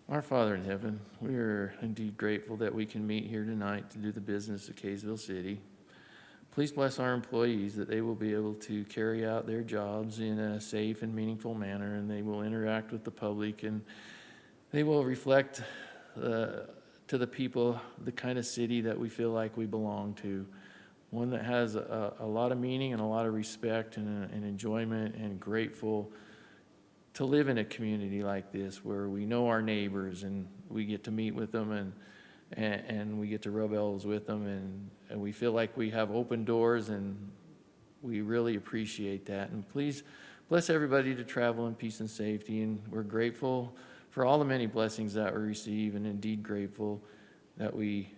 Our Father in heaven, we are indeed grateful that we can meet here tonight to do the business of Kaysville City. Please bless our employees that they will be able to carry out their jobs in a safe and meaningful manner, and they will interact with the public, and they will reflect to the people the kind of city that we feel like we belong to. One that has a lot of meaning and a lot of respect and enjoyment, and grateful to live in a community like this where we know our neighbors and we get to meet with them and we get to rub elbows with them, and we feel like we have open doors, and we really appreciate that. And please bless everybody to travel in peace and safety, and we're grateful for all the many blessings that we receive, and indeed grateful that we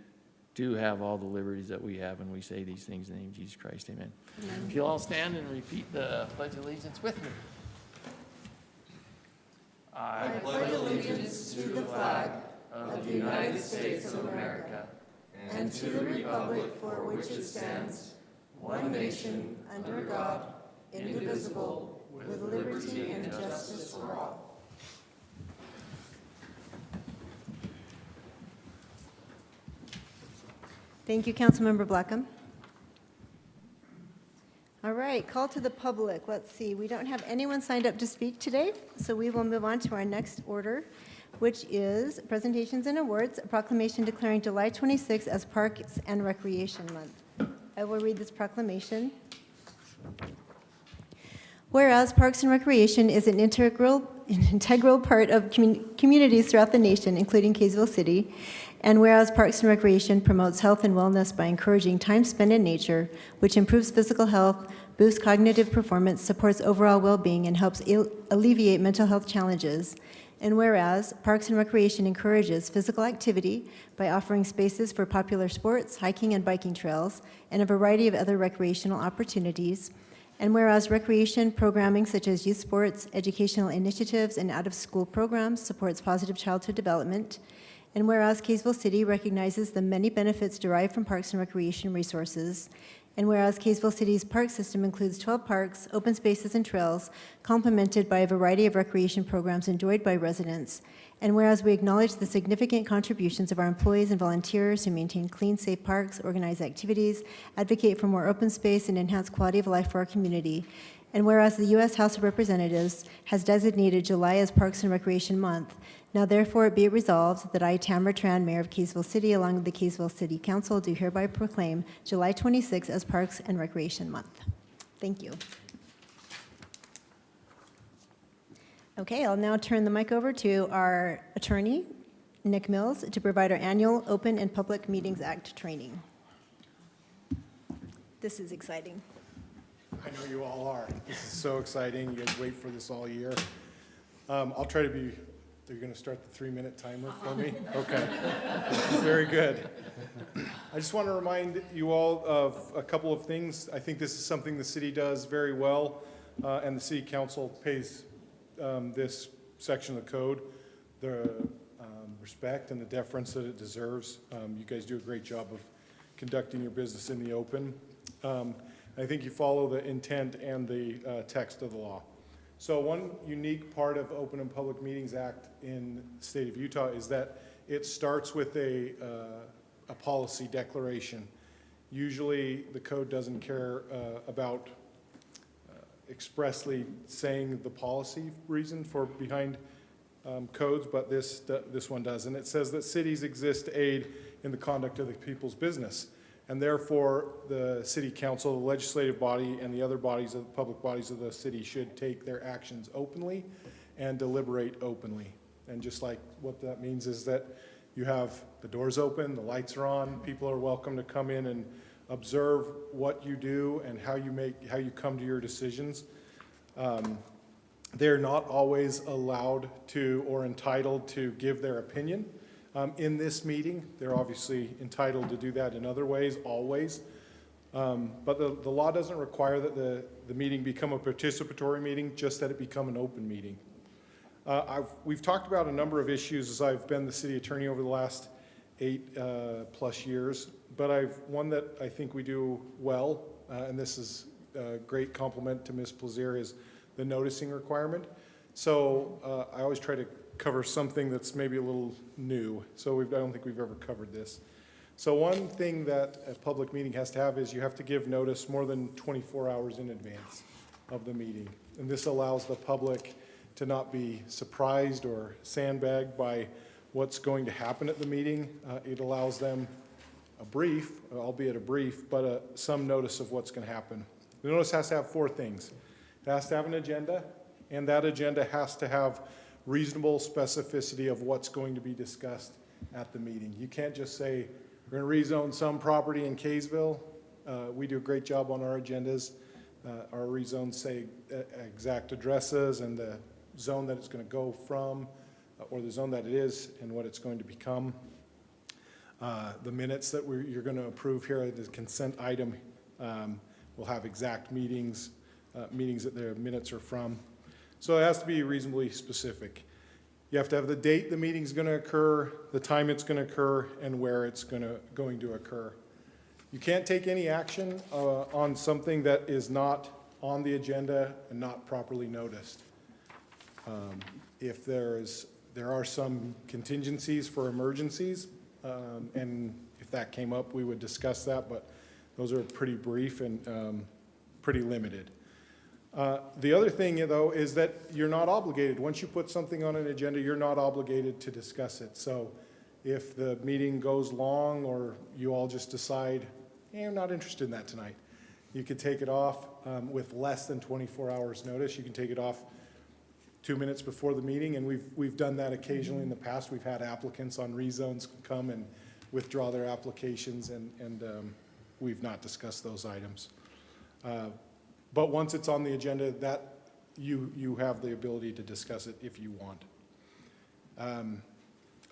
do have all the liberties that we have, and we say these things in the name of Jesus Christ. Amen. Amen. If you'll all stand and repeat the Pledge of Allegiance with me. I pledge allegiance to the flag of the United States of America and to the republic for which it stands, one nation, under God, indivisible, with liberty and justice for all. Thank you, Councilmember Blackham. All right, call to the public. Let's see, we don't have anyone signed up to speak today, so we will move on to our next order, which is presentations and awards, a proclamation declaring July 26th as Parks and Recreation Month. I will read this proclamation. Whereas Parks and Recreation is an integral part of communities throughout the nation, including Kaysville City, and whereas Parks and Recreation promotes health and wellness by encouraging time spent in nature, which improves physical health, boosts cognitive performance, supports overall well-being, and helps alleviate mental health challenges. And whereas Parks and Recreation encourages physical activity by offering spaces for popular sports, hiking and biking trails, and a variety of other recreational opportunities. And whereas recreation programming such as youth sports, educational initiatives, and out-of-school programs supports positive childhood development. And whereas Kaysville City recognizes the many benefits derived from parks and recreation resources. And whereas Kaysville City's park system includes 12 parks, open spaces, and trails, complemented by a variety of recreation programs enjoyed by residents. And whereas we acknowledge the significant contributions of our employees and volunteers who maintain clean, safe parks, organize activities, advocate for more open space, and enhance quality of life for our community. And whereas the U.S. House of Representatives has designated July as Parks and Recreation Month, now therefore be it resolved that I, Tamara Tran, Mayor of Kaysville City, along with the Kaysville City Council, do hereby proclaim July 26th as Parks and Recreation Month. Thank you. Okay, I'll now turn the mic over to our attorney, Nick Mills, to provide our annual Open and Public Meetings Act training. This is exciting. I know you all are. This is so exciting. You guys wait for this all year. I'll try to be, are you going to start the 3-minute timer for me? Okay. Very good. I just want to remind you all of a couple of things. I think this is something the city does very well, and the city council pays this section of the code the respect and the deference that it deserves. You guys do a great job of conducting your business in the open. I think you follow the intent and the text of the law. So one unique part of Open and Public Meetings Act in the state of Utah is that it starts with a policy declaration. Usually the code doesn't care about expressly saying the policy reason for behind codes, but this one does. And it says that cities exist to aid in the conduct of the people's business. And therefore, the city council, the legislative body, and the other bodies, of the public bodies of the city should take their actions openly and deliberate openly. And just like what that means is that you have the doors open, the lights are on, people are welcome to come in and observe what you do and how you come to your decisions. They're not always allowed to or entitled to give their opinion. In this meeting, they're obviously entitled to do that in other ways, always. But the law doesn't require that the meeting become a participatory meeting, just that it become an open meeting. We've talked about a number of issues as I've been the city attorney over the last 8+ years, but one that I think we do well, and this is a great compliment to Ms. Plaisir, is the noticing requirement. So I always try to cover something that's maybe a little new. So I don't think we've ever covered this. So one thing that a public meeting has to have is you have to give notice more than 24 hours in advance of the meeting. And this allows the public to not be surprised or sandbagged by what's going to happen at the meeting. It allows them a brief, albeit a brief, but some notice of what's going to happen. The notice has to have 4 things. It has to have an agenda, and that agenda has to have reasonable specificity of what's going to be discussed at the meeting. You can't just say, we're going to rezone some property in Kaysville. We do a great job on our agendas. Our rezones say exact addresses and the zone that it's going to go from, or the zone that it is and what it's going to become. The minutes that you're going to approve here, the consent item, will have exact meetings that their minutes are from. So it has to be reasonably specific. You have to have the date the meeting's going to occur, the time it's going to occur, and where it's going to occur. You can't take any action on something that is not on the agenda and not properly noticed. If there are some contingencies for emergencies, and if that came up, we would discuss that, but those are pretty brief and pretty limited. The other thing, though, is that you're not obligated. Once you put something on an agenda, you're not obligated to discuss it. So if the meeting goes long or you all just decide, hey, I'm not interested in that tonight, you could take it off with less than 24 hours notice. You can take it off 2 minutes before the meeting, and we've done that occasionally in the past. We've had applicants on rezones come and withdraw their applications, and we've not discussed those items. But once it's on the agenda, that you have the ability to discuss it if you want.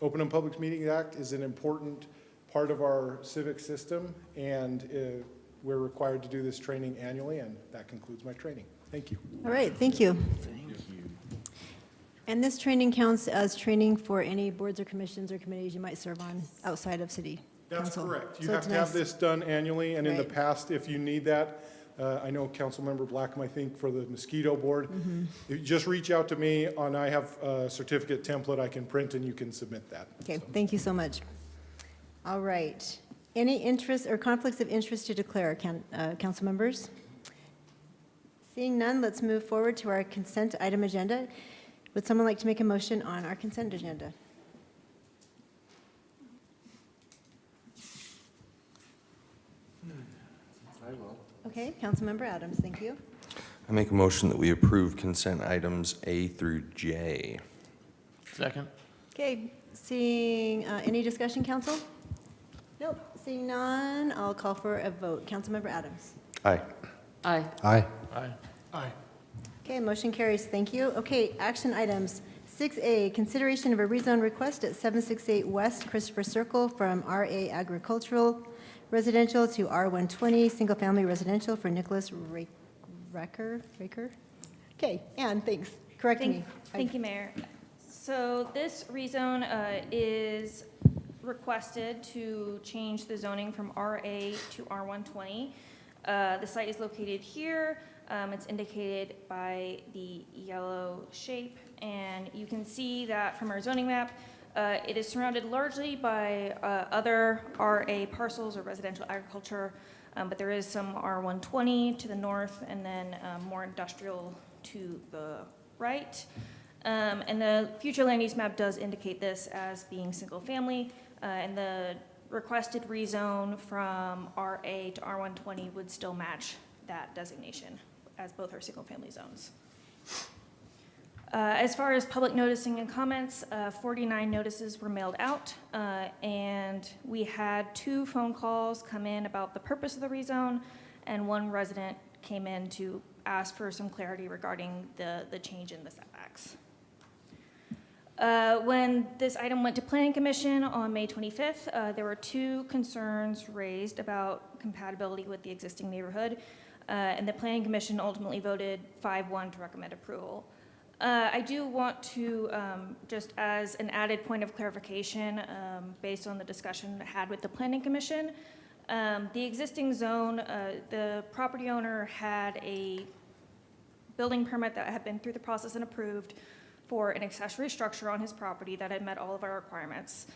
Open and Public Meetings Act is an important part of our civic system, and we're required to do this training annually, and that concludes my training. Thank you. All right, thank you. Thank you. And this training counts as training for any boards or commissions or committees you might serve on outside of city That's council. correct. You So have it's to have nice. this done annually, and in the Right. past, if you need that, I know Councilmember Blackham, I think, for the mosquito board, you just reach out to me, and I have a certificate template I can print, and you can submit that. Okay, thank you so much. All right. Any interest or conflicts of interest to declare, council members? Seeing none, let's move forward to our consent item agenda. Would someone like to make a motion on our consent agenda? I will. Okay, Councilmember Adams, thank you. I make a motion that we approve consent items A through J. Second? Okay, seeing, any discussion, council? Nope, seeing none, I'll call for a vote. Councilmember Adams. Aye. Aye. Aye. Aye. Aye. Okay, motion carries, thank you. Okay, action items. 6A, consideration of a rezone request at 768 West Christopher Circle from RA Agricultural Residential to R120 Single Family Residential for Nicholas Raker? Okay, Ann, thanks. Correct me. Thank you, Mayor. So this rezone is requested to change the zoning from RA to R120. The site is located here. It's indicated by the yellow shape, and you can see that from our zoning map, it is surrounded largely by other RA parcels or residential agriculture, but there is some R120 to the north and then more industrial to the right. And the future land use map does indicate this as being single family, and the requested rezone from RA to R120 would still match that designation, as both are single-family zones. As far as public noticing and comments, 49 notices were mailed out, and we had 2 phone calls come in about the purpose of the rezone, and 1 resident came in to ask for some clarity regarding the change in the setbacks. When this item went to Planning Commission on May 25th, there were 2 concerns raised about compatibility with the existing neighborhood, and the Planning Commission ultimately voted 5-1 to recommend approval. I do want to, just as an added point of clarification, based on the discussion had with the Planning Commission, the existing zone, the property owner had a building permit that had been through the process and approved for an accessory structure on his property that had met all of our requirements.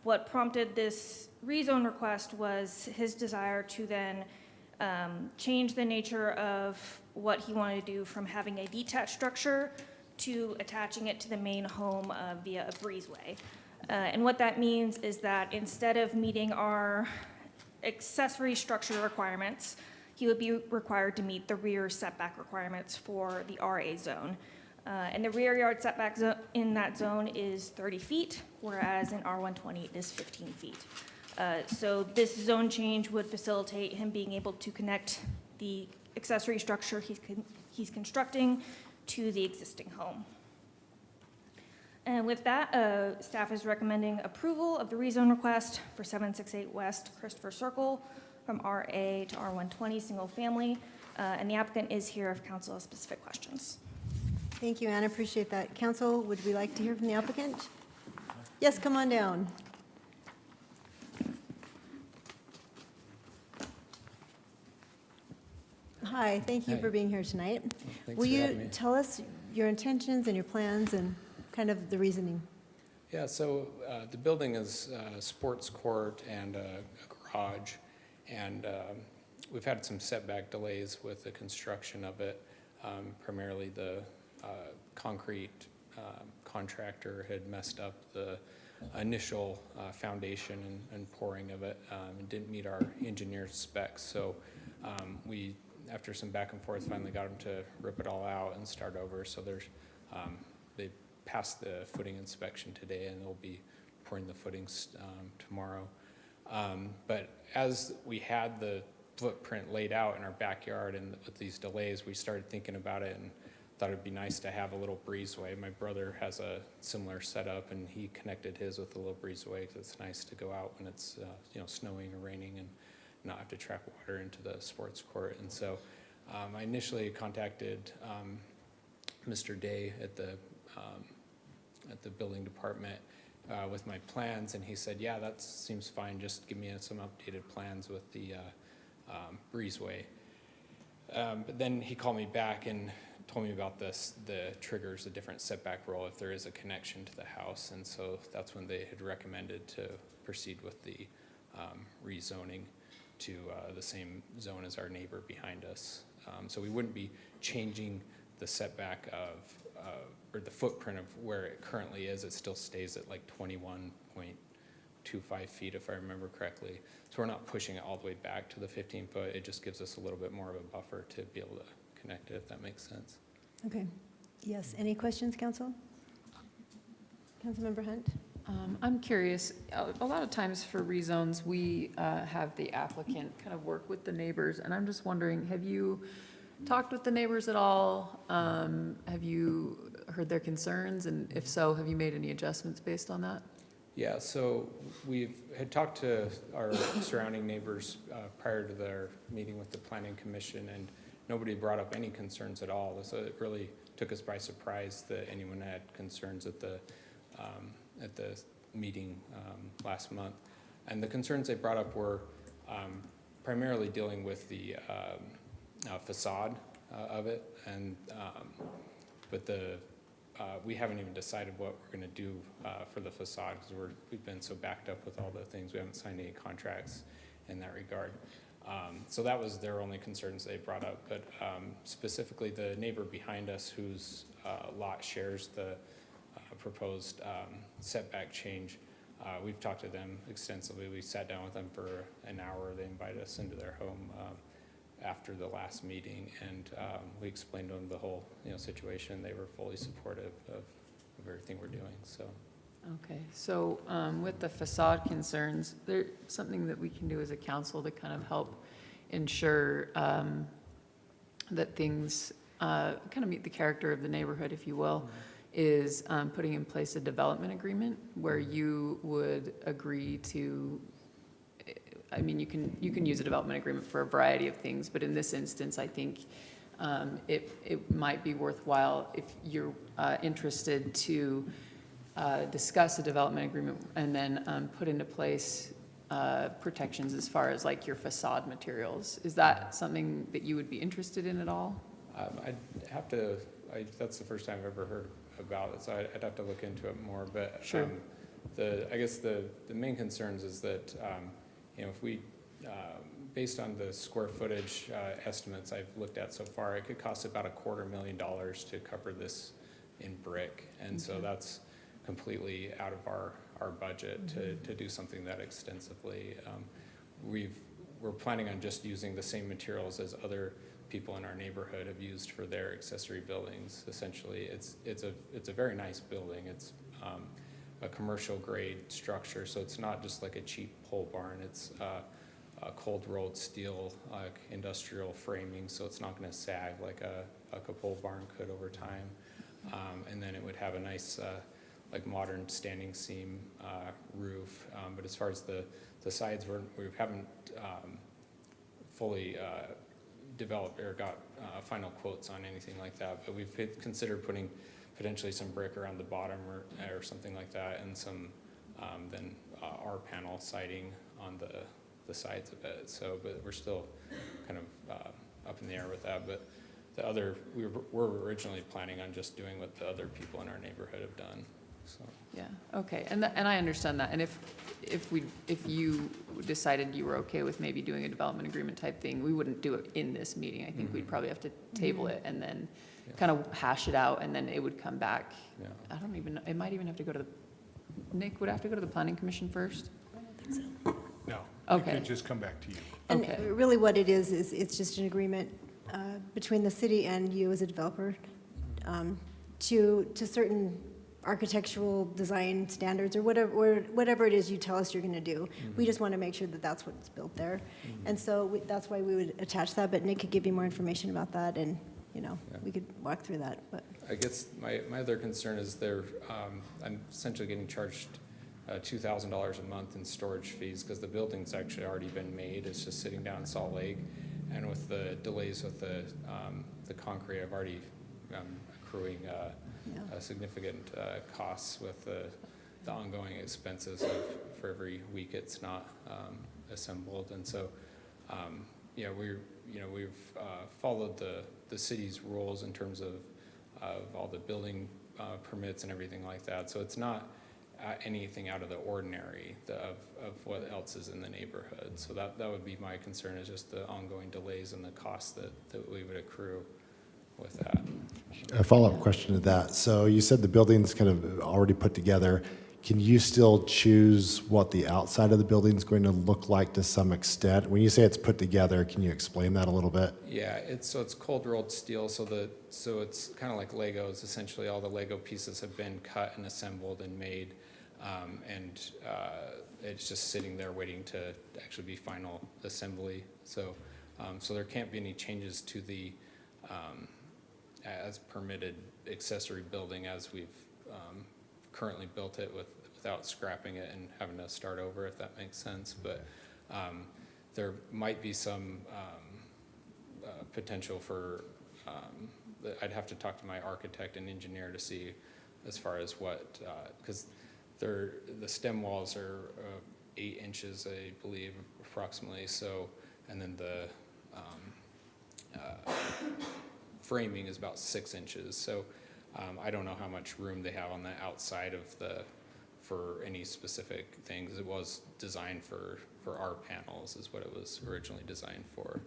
What prompted this rezone request was his desire to then change the nature of what he wanted to do from having a detached structure to attaching it to the main home via a breezeway. And what that means is that instead of meeting our accessory structure requirements, he would be required to meet the rear setback requirements for the RA zone. And the rear yard setback in that zone is 30 feet, whereas in R120 it is 15 feet. So this zone change would facilitate him being able to connect the accessory structure he's constructing to the existing home. And with that, staff is recommending approval of the rezone request for 768 West Christopher Circle from RA to R120 single family. And the applicant is here if council has specific questions. Thank you, Anna, appreciate that. Council, would we like to hear from the applicant? Yes, come on down. Hi, thank you Hi. for being here tonight. Thanks Will for having you me. tell us your intentions and your plans and kind of the reasoning? Yeah, so the building is a sports court and a garage, and we've had some setback delays with the construction of it. Primarily the concrete contractor had messed up the initial foundation and pouring of it and didn't meet our engineer's specs. So we, after some back and forth, finally got them to rip it all out and start over. So there's, they passed the footing inspection today, and they'll be pouring the footings tomorrow. But as we had the footprint laid out in our backyard and with these delays, we started thinking about it and thought it'd be nice to have a little breezeway. My brother has a similar setup, and he connected his with a little breezeway because it's nice to go out when it's snowing or raining and not have to track water into the sports court. And so I initially contacted Mr. Day at the building department with my plans, and he said, yeah, that seems fine, just give me some updated plans with the breezeway. But then he called me back and told me about this, the triggers, the different setback rule if there is a connection to the house, and so that's when they had recommended to proceed with the rezoning to the same zone as our neighbor behind us. So we wouldn't be changing the setback of, or the footprint of where it currently is. It still stays at like 21.25 feet, if I remember correctly. So we're not pushing it all the way back to the 15 foot. It just gives us a little bit more of a buffer to be able to connect it, if that makes sense. Okay. Yes, any questions, council? Councilmember Hunt? I'm curious, a lot of times for rezones, we have the applicant kind of work with the neighbors, and I'm just wondering, have you talked with the neighbors at all? Have you heard their concerns, and if so, have you made any adjustments based on that? Yeah, so we've had talked to our surrounding neighbors prior to their meeting with the Planning Commission, and nobody brought up any concerns at all. So it really took us by surprise that anyone had concerns at the meeting last month. And the concerns they brought up were primarily dealing with the facade of it, and but we haven't even decided what we're going to do for the facade, because we've been so backed up with all the things. We haven't signed any contracts in that regard. So that was their only concerns they brought up. But specifically, the neighbor behind us, whose lot shares the proposed setback change, we've talked to them extensively. We sat down with them for an hour. They invited us into their home after the last meeting, and we explained to them the whole situation. They were fully supportive of everything we're doing. So. Okay, so with the facade concerns, there's something that we can do as a council to kind of help ensure that things kind of meet the character of the neighborhood, if you will, is putting in place a development agreement where you would agree to, I mean, you can use a development agreement for a variety of things, but in this instance, I think it might be worthwhile if you're interested to discuss a development agreement and then put into place protections as far as like your facade materials. Is that something that you would be interested in at all? I'd have to, that's the first time I've ever heard about, so I'd have to look into it more, but. Sure. I guess the main concerns is that, if we, based on the square footage estimates I've looked at so far, it could cost about $250,000 to cover this in brick. And so that's completely out of our budget to do something that extensively. We're planning on just using the same materials as other people in our neighborhood have used for their accessory buildings. Essentially, it's a very nice building. It's a commercial grade structure, so it's not just like a cheap pole barn. It's a cold rolled steel, like industrial framing, so it's not going to sag like a pole barn could over time. And then it would have a nice like modern standing seam roof. But as far as the sides, we haven't fully developed or got final quotes on anything like that, but we've considered putting potentially some brick around the bottom or something like that, and some then R panel siding on the sides of it. So, but we're still kind of up in the air with that. But the other, we were originally planning on just doing what the other people in our neighborhood have done. So. Yeah, okay, and I understand that, and if you decided you were okay with maybe doing a development agreement type thing, we wouldn't do it in this meeting. I think we'd probably have to table it and then kind of hash it out, and then it would come back. Yeah. I don't even know, it might even have to go to the, Nick, would it have to go to the planning commission first? No. Okay. It could just come back to you. And Okay. really what it is it's just an agreement between the city and you as a developer to certain architectural design standards or whatever it is you tell us you're going to do. We just want to make sure that that's what's built there. And so that's why we would attach that, but Nick could give you more information about that, and we could walk through that. But I guess my other concern is I'm essentially getting charged $2,000 a month in storage fees because the building's actually already been made. It's just sitting down in Salt Lake, and with the delays with the concrete, I've already accruing significant costs with the ongoing expenses for every week it's not assembled. And so we've followed the city's rules in terms of all the building permits and everything like that. So it's not anything out of the ordinary of what else is in the neighborhood. So that would be my concern, is just the ongoing delays and the costs that we would accrue with that. A follow-up question to that. So you said the building's kind of already put together. Can you still choose what the outside of the building is going to look like to some extent? When you say it's put together, can you explain that a little bit? Yeah, it's cold rolled steel, so it's kind of like Legos. Essentially, all the Lego pieces have been cut and assembled and made, and it's just sitting there waiting to actually be final assembly. So there can't be any changes to the as permitted accessory building as we've currently built it without scrapping it and having to start over, if that makes sense. But there might be some potential for, I'd have to talk to my architect and engineer to see as far as what, because the stem walls are 8 inches, I believe, approximately. So, and then the framing is about 6 inches. So I don't know how much room they have on the outside of for any specific things. It was designed for our panels, is what it was originally designed for.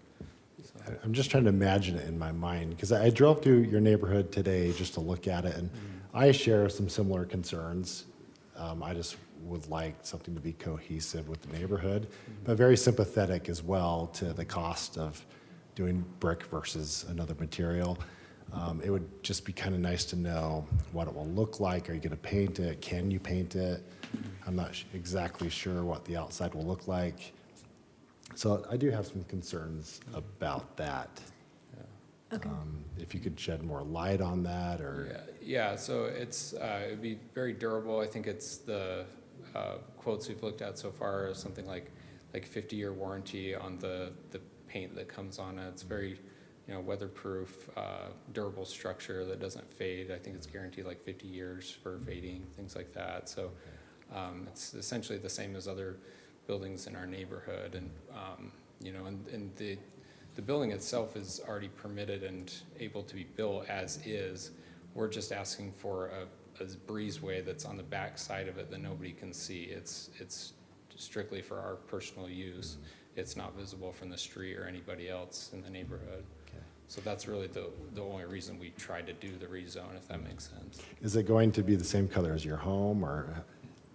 So. I'm just trying to imagine it in my mind, because I drove through your neighborhood today just to look at it, and I share some similar concerns. I just would like something to be cohesive with the neighborhood, but very sympathetic as well to the cost of doing brick versus another material. It would just be kind of nice to know what it will look like. Are you going to paint it? Can you paint it? I'm not exactly sure what the outside will look like. So I do have some concerns about that. okay. If you could shed more light on that, or Yeah. So it'd be very durable. I think it's the quotes we've looked at so far is something like 50-year warranty on the paint that comes on it. It's very weatherproof, durable structure that doesn't fade. I think it's guaranteed like 50 years for fading, things like that. So it's essentially the same as other buildings in our neighborhood. And and the building itself is already permitted and able to be built as is. We're just asking for a breezeway that's on the back side of it that nobody can see. It's strictly for our personal use. It's not visible from the street or anybody else in the neighborhood. Okay. So that's really the only reason we tried to do the rezone, if that makes sense. Is it going to be the same color as your home, or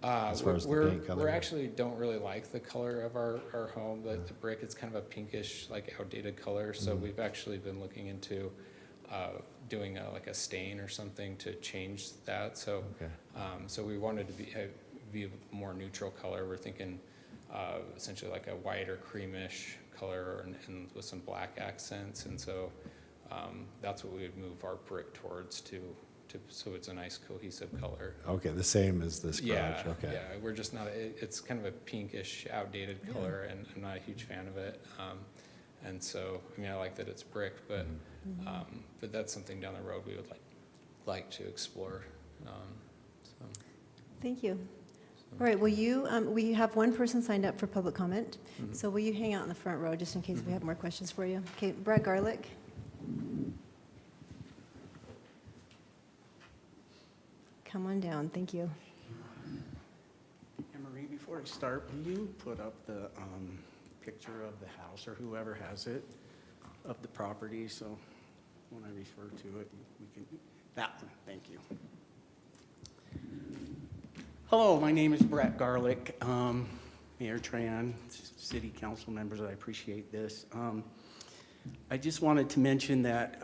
as far as the paint color? We actually don't really like the color of our home. The brick is kind of a pinkish, like outdated color. So we've actually been looking into doing like a stain or something to change that. So, Okay. so we wanted to be a more neutral color. We're thinking essentially like a white or creamish color and with some black accents. And so that's what we would move our brick towards so it's a nice cohesive color. Okay, the same as this garage, Yeah, okay. yeah, we're just not, it's kind of a pinkish, outdated color, and I'm not a huge fan of it. And so, I mean, I like that it's brick, but that's something down the road we would like to explore. So. Thank you. All right, will you, we have one person signed up for public comment, so will you hang out in the front row just in case we have more questions for you? Okay, Brett Garlick. Come on down, thank you. Anne-Marie, before I start, will you put up the picture of the house or whoever has it of the property? So when I refer to it, we can, that one, thank you. Hello, my name is Brett Garlick, Mayor Tran, City Council members, I appreciate this. I just wanted to mention that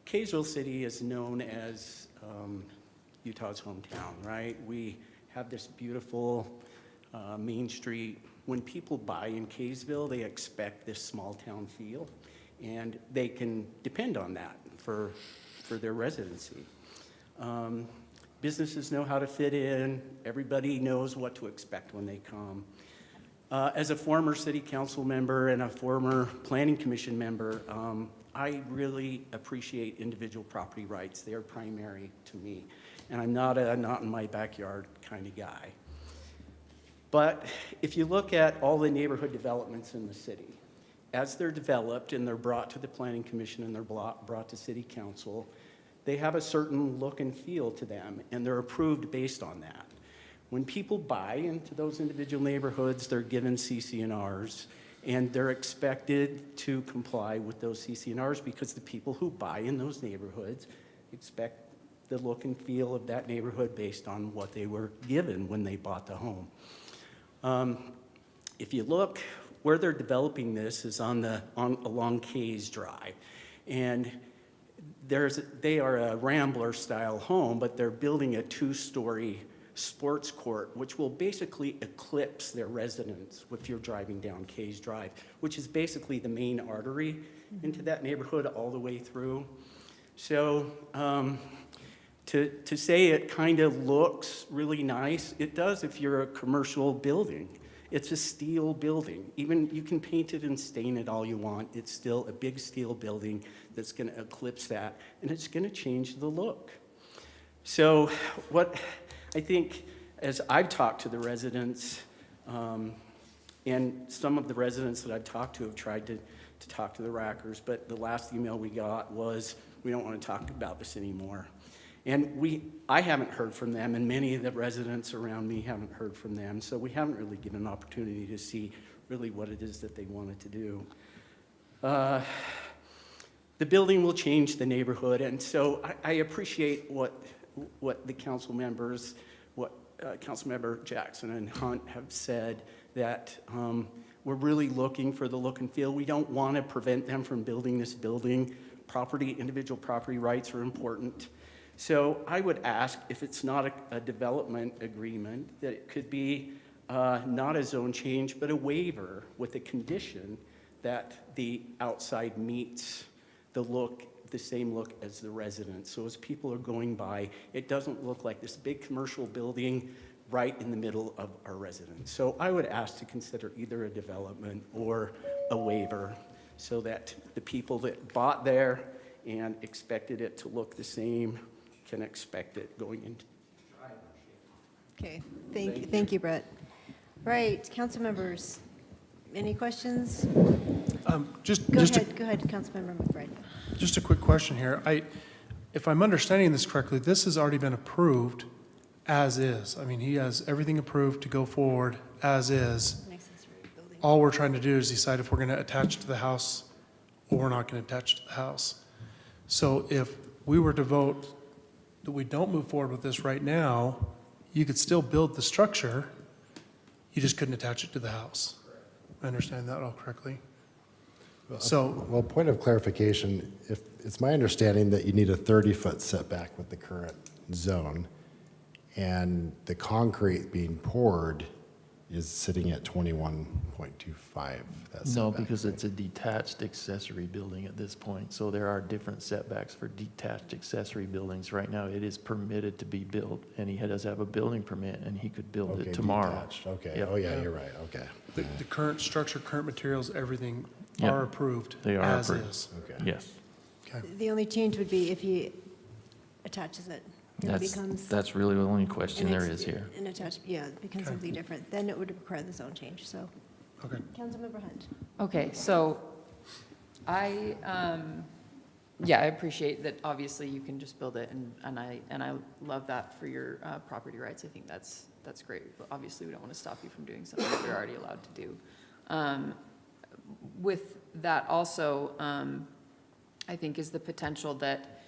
Kaysville City is known as Utah's hometown, right? We have this beautiful main street. When people buy in Kaysville, they expect this small town feel, and they can depend on that for their residency. Businesses know how to fit in. Everybody knows what to expect when they come. As a former city council member and a former planning commission member, I really appreciate individual property rights. They are primary to me. And I'm not a not in my backyard kind of guy. But if you look at all the neighborhood developments in the city, as they're developed and they're brought to the planning commission and they're brought to city council, they have a certain look and feel to them, and they're approved based on that. When people buy into those individual neighborhoods, they're given CC&Rs, and they're expected to comply with those CC&Rs because the people who buy in those neighborhoods expect the look and feel of that neighborhood based on what they were given when they bought the home. If you look, where they're developing this is along Kays Drive, and they are a Rambler-style home, but they're building a 2-story sports court, which will basically eclipse their residence if you're driving down Kays Drive, which is basically the main artery into that neighborhood all the way through. So to say it kind of looks really nice, it does if you're a commercial building. It's a steel building. Even you can paint it and stain it all you want. It's still a big steel building that's going to eclipse that, and it's going to change the look. So what I think, as I've talked to the residents, and some of the residents that I've talked to have tried to talk to the Rackers, but the last email we got was, we don't want to talk about this anymore. And I haven't heard from them, and many of the residents around me haven't heard from them, so we haven't really given an opportunity to see really what it is that they wanted to do. The building will change the neighborhood, and so I appreciate what the council members, Councilmember Jackson and Hunt have said, that we're really looking for the look and feel. We don't want to prevent them from building this building. Individual property rights are important. So I would ask, if it's not a development agreement, that it could be not a zone change, but a waiver with the condition that the outside meets the same look as the residence. So as people are going by, it doesn't look like this big commercial building right in the middle of our residence. So I would ask to consider either a development or a waiver so that the people that bought there and expected it to look the same can expect it going into. Okay, thank you, Brett. Right, council members, any questions? Go ahead, Councilmember McBride. Just a quick question here. if I'm understanding this correctly, this has already been approved as is. I mean, he has everything approved to go forward as is. All we're trying to do is decide if we're going to attach to the house or we're not going to attach to the house. So if we were to vote that we don't move forward with this right now, you could still build the structure, you just couldn't attach it to the house. I understand that all correctly? So, Well, point of clarification, if, it's my understanding that you need a 30-foot setback with the current zone, and the concrete being poured is sitting at 21.25. That's No, because it's a detached accessory building at this point, so there are different setbacks for detached accessory buildings. Right now, it is permitted to be built, and he does have a building permit, and he could build Okay, it tomorrow. detached, okay. Yep. Oh, yeah, you're right, okay. the current structure, current materials, everything Yeah. are approved They are as approved. is. Okay. Yes, Okay. The only change would be if he attaches it. Then it becomes that's really the only question an there ex- is here. An attached, yeah, it becomes Okay. something different. Then it would require the zone change, so. Okay. Councilmember Hunt. Okay, so I, yeah, I appreciate that obviously you can just build it, and I love that for your property rights. I think that's great. But obviously, we don't want to stop you from doing something that you're already allowed to do. With that also, I think is the potential that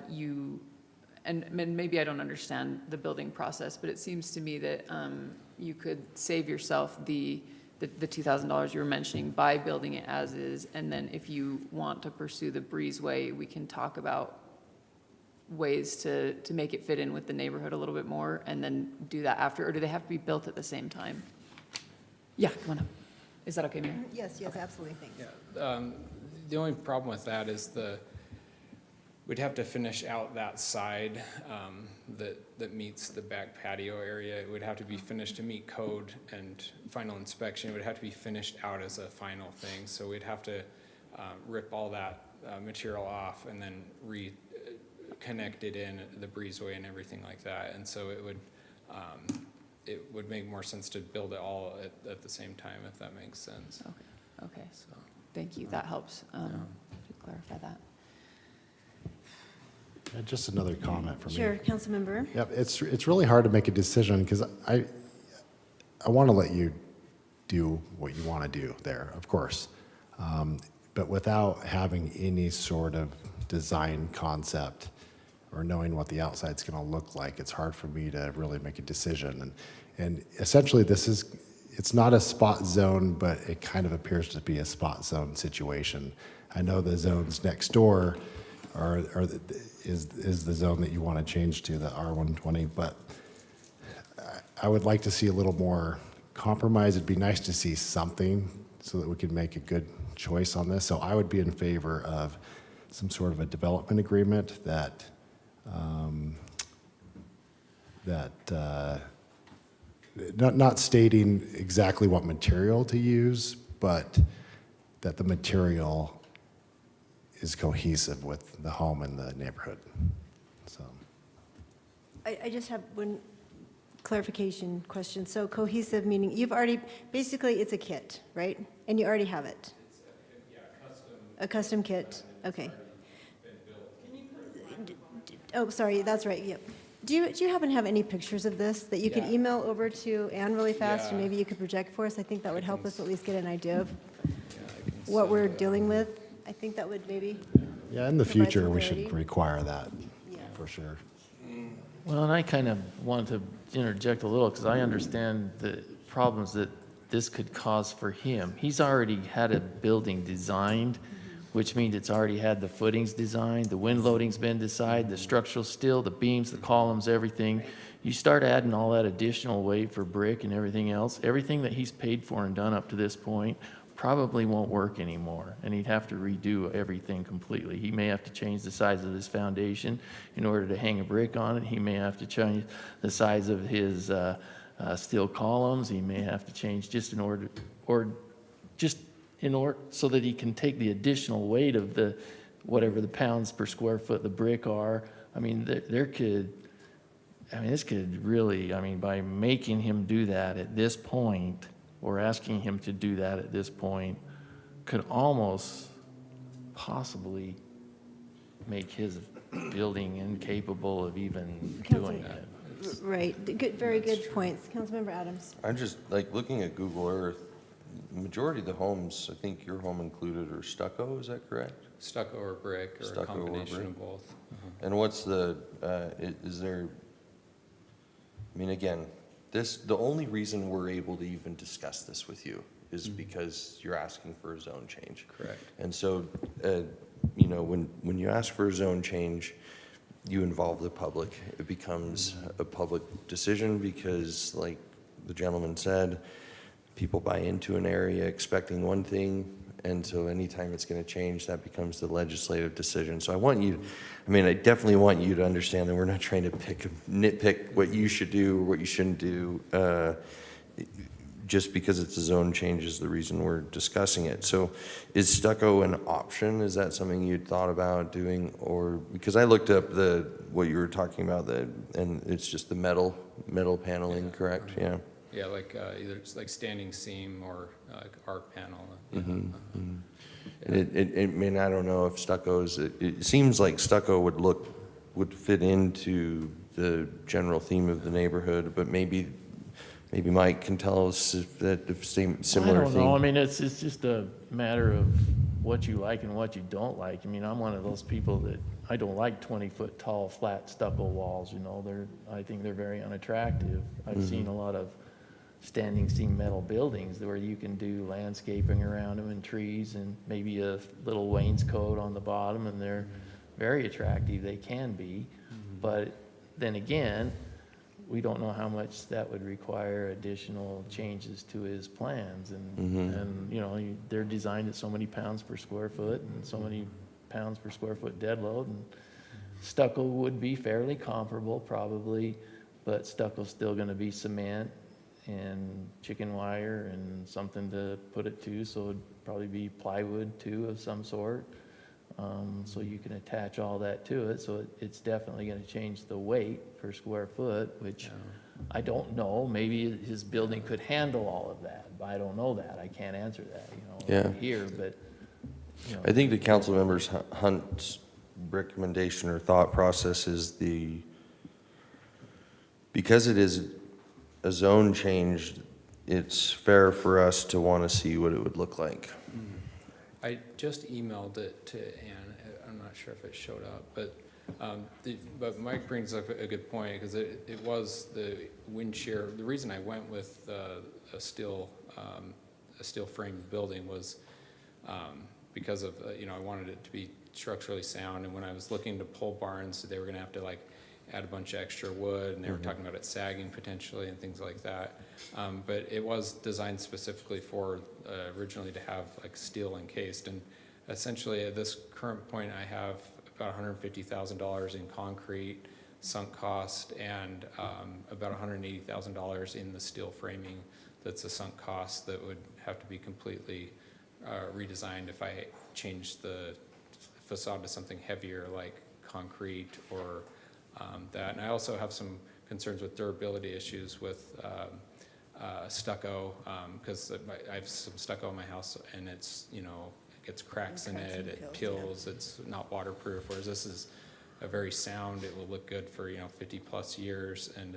you, and maybe I don't understand the building process, but it seems to me that you could save yourself the $2,000 you were mentioning by building it as is, and then if you want to pursue the breezeway, we can talk about ways to make it fit in with the neighborhood a little bit more, and then do that after, or do they have to be built at the same time? Yeah, come on up. Is that okay, Mayor? Yes, absolutely, thanks. Yeah, the only problem with that is we'd have to finish out that side that meets the back patio area. It would have to be finished to meet code and final inspection. It would have to be finished out as a final thing. So we'd have to rip all that material off and then reconnect it in the breezeway and everything like that. And so it would make more sense to build it all at the same time, if that makes sense. Okay, So, thank you. That helps to clarify that. Just another comment from me. Sure, Councilmember. Yep, it's really hard to make a decision because I want to let you do what you want to do there, of course. But without having any sort of design concept or knowing what the outside's going to look like, it's hard for me to really make a decision. And essentially it's not a spot zone, but it kind of appears to be a spot zone situation. I know the zones next door is the zone that you want to change to, the R120, but I would like to see a little more compromise. It'd be nice to see something so that we can make a good choice on this. So I would be in favor of some sort of a development agreement that not stating exactly what material to use, but that the material is cohesive with the home and the neighborhood. So, I just have one clarification question. So cohesive, meaning you've already, basically it's a kit, right? And you already have it? A custom kit, okay. Oh, sorry, that's right, yep. Do you happen to have any pictures of this that you could Yeah. email over to Ann really fast, and Yeah. maybe you could project for us? I think that would help us at least get an idea of yeah, I can what send we're that. dealing with. I think that would maybe, yeah, in the Provide future, some we clarity. should require that, yeah. for sure. Well, and I kind of want to interject a little because I understand the problems that this could cause for him. He's already had a building designed, which means it's already had the footings designed, the wind loading's been decided, the structural steel, the beams, the columns, everything. You start adding all that additional weight for brick and everything else, everything that he's paid for and done up to this point probably won't work anymore, and he'd have to redo everything completely. He may have to change the size of his foundation in order to hang a brick on it. He may have to change the size of his steel columns. He may have to change just in order, so that he can take the additional weight of the, whatever the pounds per square foot the brick are. I mean, this could really, by making him do that at this point, or asking him to do that at this point, could almost possibly make his building incapable of even Council- doing it. Right, good, very good points. Councilmember Adams. I'm just, like, looking at Google Earth, majority of the homes, I think your home included, are stucco, is that correct? Stucco or brick, or a Stucco or combination brick. of both. And what's the, is there, I mean, again, this, the only reason we're able to even discuss this with you is because you're asking for a zone change. Correct. And so, you know, when you ask for a zone change, you involve the public. It becomes a public decision because, like the gentleman said, people buy into an area expecting one thing, and so anytime it's going to change, that becomes the legislative decision. So I want you, I mean, I definitely want you to understand that we're not trying to nitpick what you should do or what you shouldn't do. Just because it's a zone change is the reason we're discussing it. So is stucco an option? Is that something you'd thought about doing? Or, because I looked up what you were talking about, and it's just the metal paneling, correct? Yeah. Yeah, like either it's like standing seam or arc panel. I mean, I don't know if stucco's, it seems like stucco would fit into the general theme of the neighborhood, but maybe Mike can tell us if that the same similar I don't know. I thing. mean, it's just a matter of what you like and what you don't like. I mean, I'm one of those people that I don't like 20-foot tall, flat stucco walls, you know. I think they're very unattractive. I've seen a lot of standing seam metal buildings where you can do landscaping around them and trees and maybe a little wainscot on the bottom, and they're very attractive. They can be. But then again, we don't know how much that would require additional changes to his plans. And you know, they're designed at so many pounds per square foot and so many pounds per square foot dead load. And stucco would be fairly comparable probably, but stucco's still gonna be cement and chicken wire and something to put it to, so it'd probably be plywood too of some sort. So you can attach all that to it, so it's definitely gonna change the weight per square foot, which I don't know, maybe his building could handle all of that, but I don't know that, I can't answer that, you know, Yeah. here, but, you know. I think the council members Hunt's recommendation or thought process is because it is a zone change, it's fair for us to want to see what it would look like. I just emailed it to Ann. I'm not sure if it showed up, but but Mike brings up a good point, because it was the wind shear. The reason I went with a steel frame building was because of you know, I wanted it to be structurally sound, and when I was looking to pole barns, they were going to have to like add a bunch of extra wood, and they were talking about it sagging potentially and things like that. But it was designed specifically for originally to have like steel encased, and essentially at this current point I have about $150,000 in concrete sunk cost and about $180,000 in the steel framing that's a sunk cost that would have to be completely redesigned if I changed the facade to something heavier like concrete or that. And I also have some concerns with durability issues with stucco, because I have some stucco in my house, and it's, you know, it gets cracks in it, it peels, it's not waterproof, whereas this is a very sound, it will look good for, you know, 50+ years, and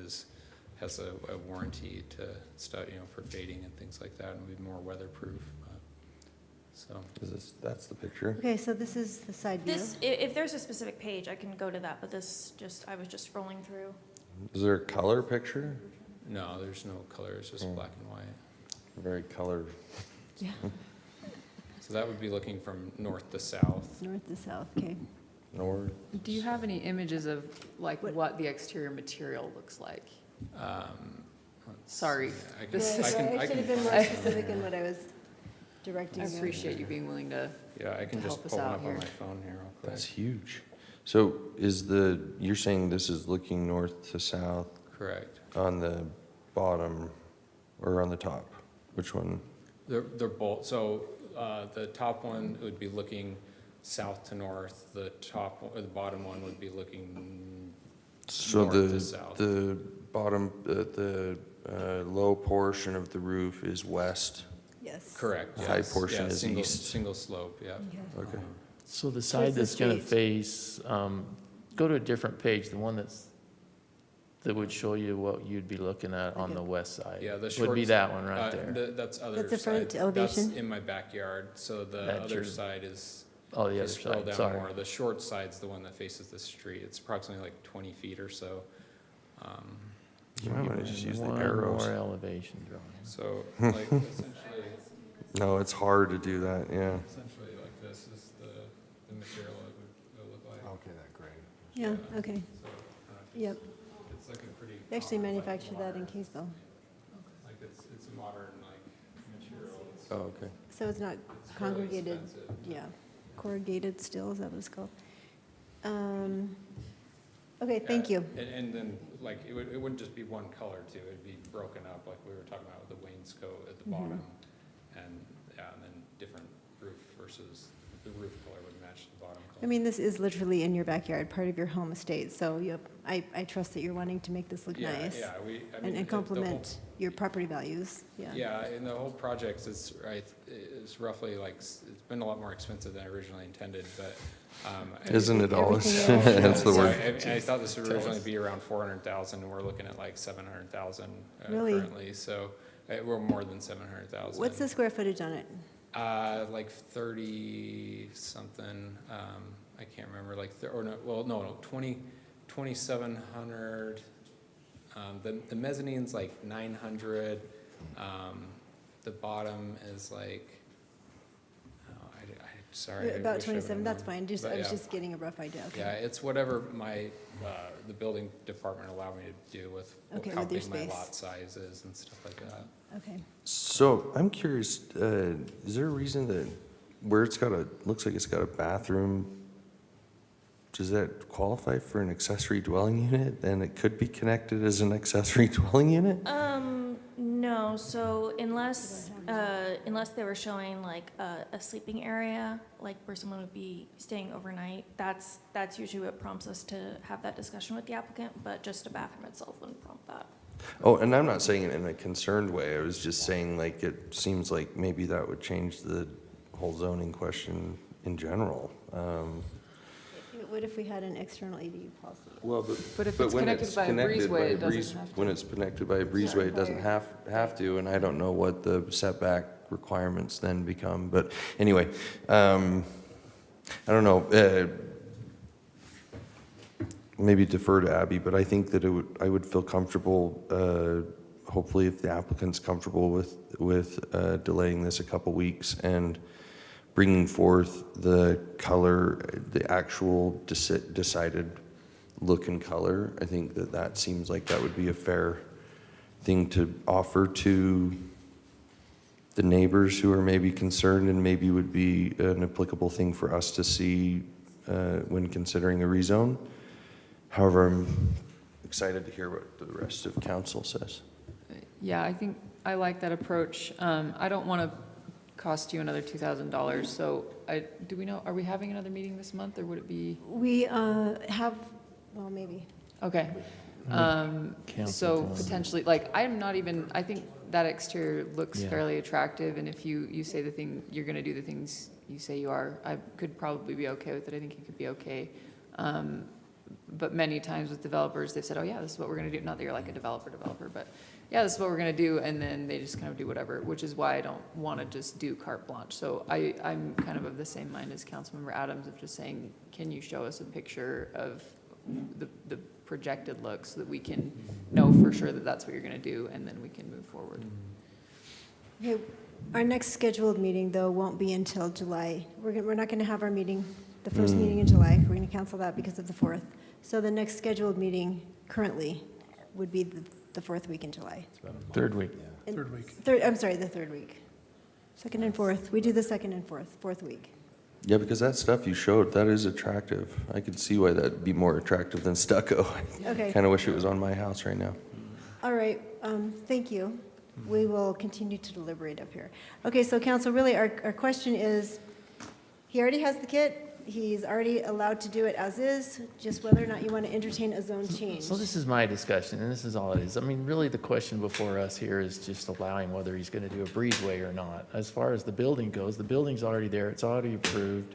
has a warranty to you know, for fading and things like that, and will be more weatherproof. So That's the picture. Okay, so this is the side view. This, if there's a specific page, I can go to that, but I was just scrolling through. Is there a color picture? no, there's no color, it's just black and white. Very colored. Yeah, So that would be looking from north to south. north to south, okay. Or Do you have any images of like what the exterior material looks like? Let's Sorry. see, I can, This I is- can, I I should have can, been more specific in what I was directing I you. appreciate you being willing to, yeah, I can to just help us pull one out up on here. my phone here real quick. that's huge. So you're saying this is looking north to south Correct. on the bottom or on the top? Which one? They're both, so the top one would be looking south to north, the bottom one would be looking So north to south. the bottom, the low portion of the roof is west. Yes. Correct, The high yes. portion Yeah, is east. Single slope, yeah. Okay. So the side the that's gonna street? face go to a different page, the one that would show you what you'd be looking at on the west side. Yeah, the Would be short- that one right there. That's other That's the front side. elevation? That's in my backyard, so the That's other your- side is, Oh, the you other scroll side, down sorry. more. The short side's the one that faces the street. It's approximately like 20 feet or so. You might want to just use the One arrows. more elevation drawing. So like essentially, No, it's hard to do that, yeah. essentially like this is the material it would look like. Okay, that great. Yeah, okay, So, yep. it's like a pretty. They actually common, like, manufacture that in modern- Kaysville. Like it's a modern like material. It's Oh, okay. So it's not very congregated, expensive. yeah, corrugated steel, is that what it's called? Okay, thank you. And then, like, it wouldn't just be one color too, it'd be broken up, like we were talking about with the wainscot at the bottom. And, yeah, and then different roof versus, the roof color would match the bottom color. I mean, this is literally in your backyard, part of your home estate, so yep, I trust that you're wanting to make this look Yeah, nice. yeah, I mean. And the whole- complement your property values, yeah. Yeah, and the whole project is, right, is roughly like, it's been a lot more expensive than originally intended, but. Isn't it always? Everything else. That's the So word. I thought this would originally be around 400,000, and we're looking at like 700,000 Really? currently, so we're more than 700,000. What's the square footage on it? Like 30 something, I can't remember, like, or no, well, no, 2,700. The mezzanine's like 900. The bottom is like, oh, sorry. I About wish I 27, that's remembered. fine, just, But I was yeah. just getting a rough idea, okay. Yeah, it's whatever the building department allowed me to do with Okay, how with your big my space. lot size is and stuff like that. Okay. So I'm curious, is there a reason that where it's got looks like it's got a bathroom, does that qualify for an accessory dwelling unit? And it could be connected as an accessory dwelling unit? No, so unless they were showing like a sleeping area, like where someone would be staying overnight, that's usually what prompts us to have that discussion with the applicant, but just a bathroom itself wouldn't prompt that. Oh, and I'm not saying it in a concerned way. I was just saying, like, it seems like maybe that would change the whole zoning question in general. What if we had an external ADU policy? Well, But if it's connected by a breezeway, it doesn't have to. When it's connected by a breezeway, it doesn't have to, and I don't know what the setback requirements then become. But anyway, I don't know. Maybe defer to Abby, but I think that I would feel comfortable, hopefully if the applicant's comfortable with delaying this a couple weeks and bringing forth the color, the actual decided look and color. I think that seems like that would be a fair thing to offer to the neighbors who are maybe concerned, and maybe would be an applicable thing for us to see when considering a rezone. However, I'm excited to hear what the rest of council says. Yeah, I think I like that approach. I don't want to cost you another $2,000, so do we know, are we having another meeting this month, or would it be? We have, well, maybe. Okay. Council So time. potentially, like, I think that exterior looks Yeah. fairly attractive, and if you say you're gonna do the things you say you are, I could probably be okay with it. I think it could be okay. But many times with developers, they've said, oh yeah, this is what we're gonna do. Not that you're like a developer, but yeah, this is what we're gonna do, and then they just kind of do whatever, which is why I don't wanna just do carte blanche. So I'm kind of the same mind as Councilmember Adams of just saying, can you show us a picture of the projected look so that we can know for sure that that's what you're gonna do, and then we can move forward. Okay, our next scheduled meeting, though, won't be until July. We're not going to have our meeting, the first meeting in July. We're going to cancel that because of the 4th. So the next scheduled meeting currently would be the 4th week in July. Third week. Third week. I'm sorry, the 3rd week. 2nd and 4th. We do the 2nd and 4th week. Yeah, because that stuff you showed, that is attractive. I could see why that'd be more attractive than stucco. Okay. I kind of wish it was on my house right now. All right, thank you. We will continue to deliberate up here. Okay, so council, really, our question is, he already has the kit. He's already allowed to do it as is, just whether or not you want to entertain a zone change. So this is my discussion, and this is all it is. I mean, really, the question before us here is just allowing whether he's going to do a breezeway or not. As far as the building goes, the building's already there, it's already approved.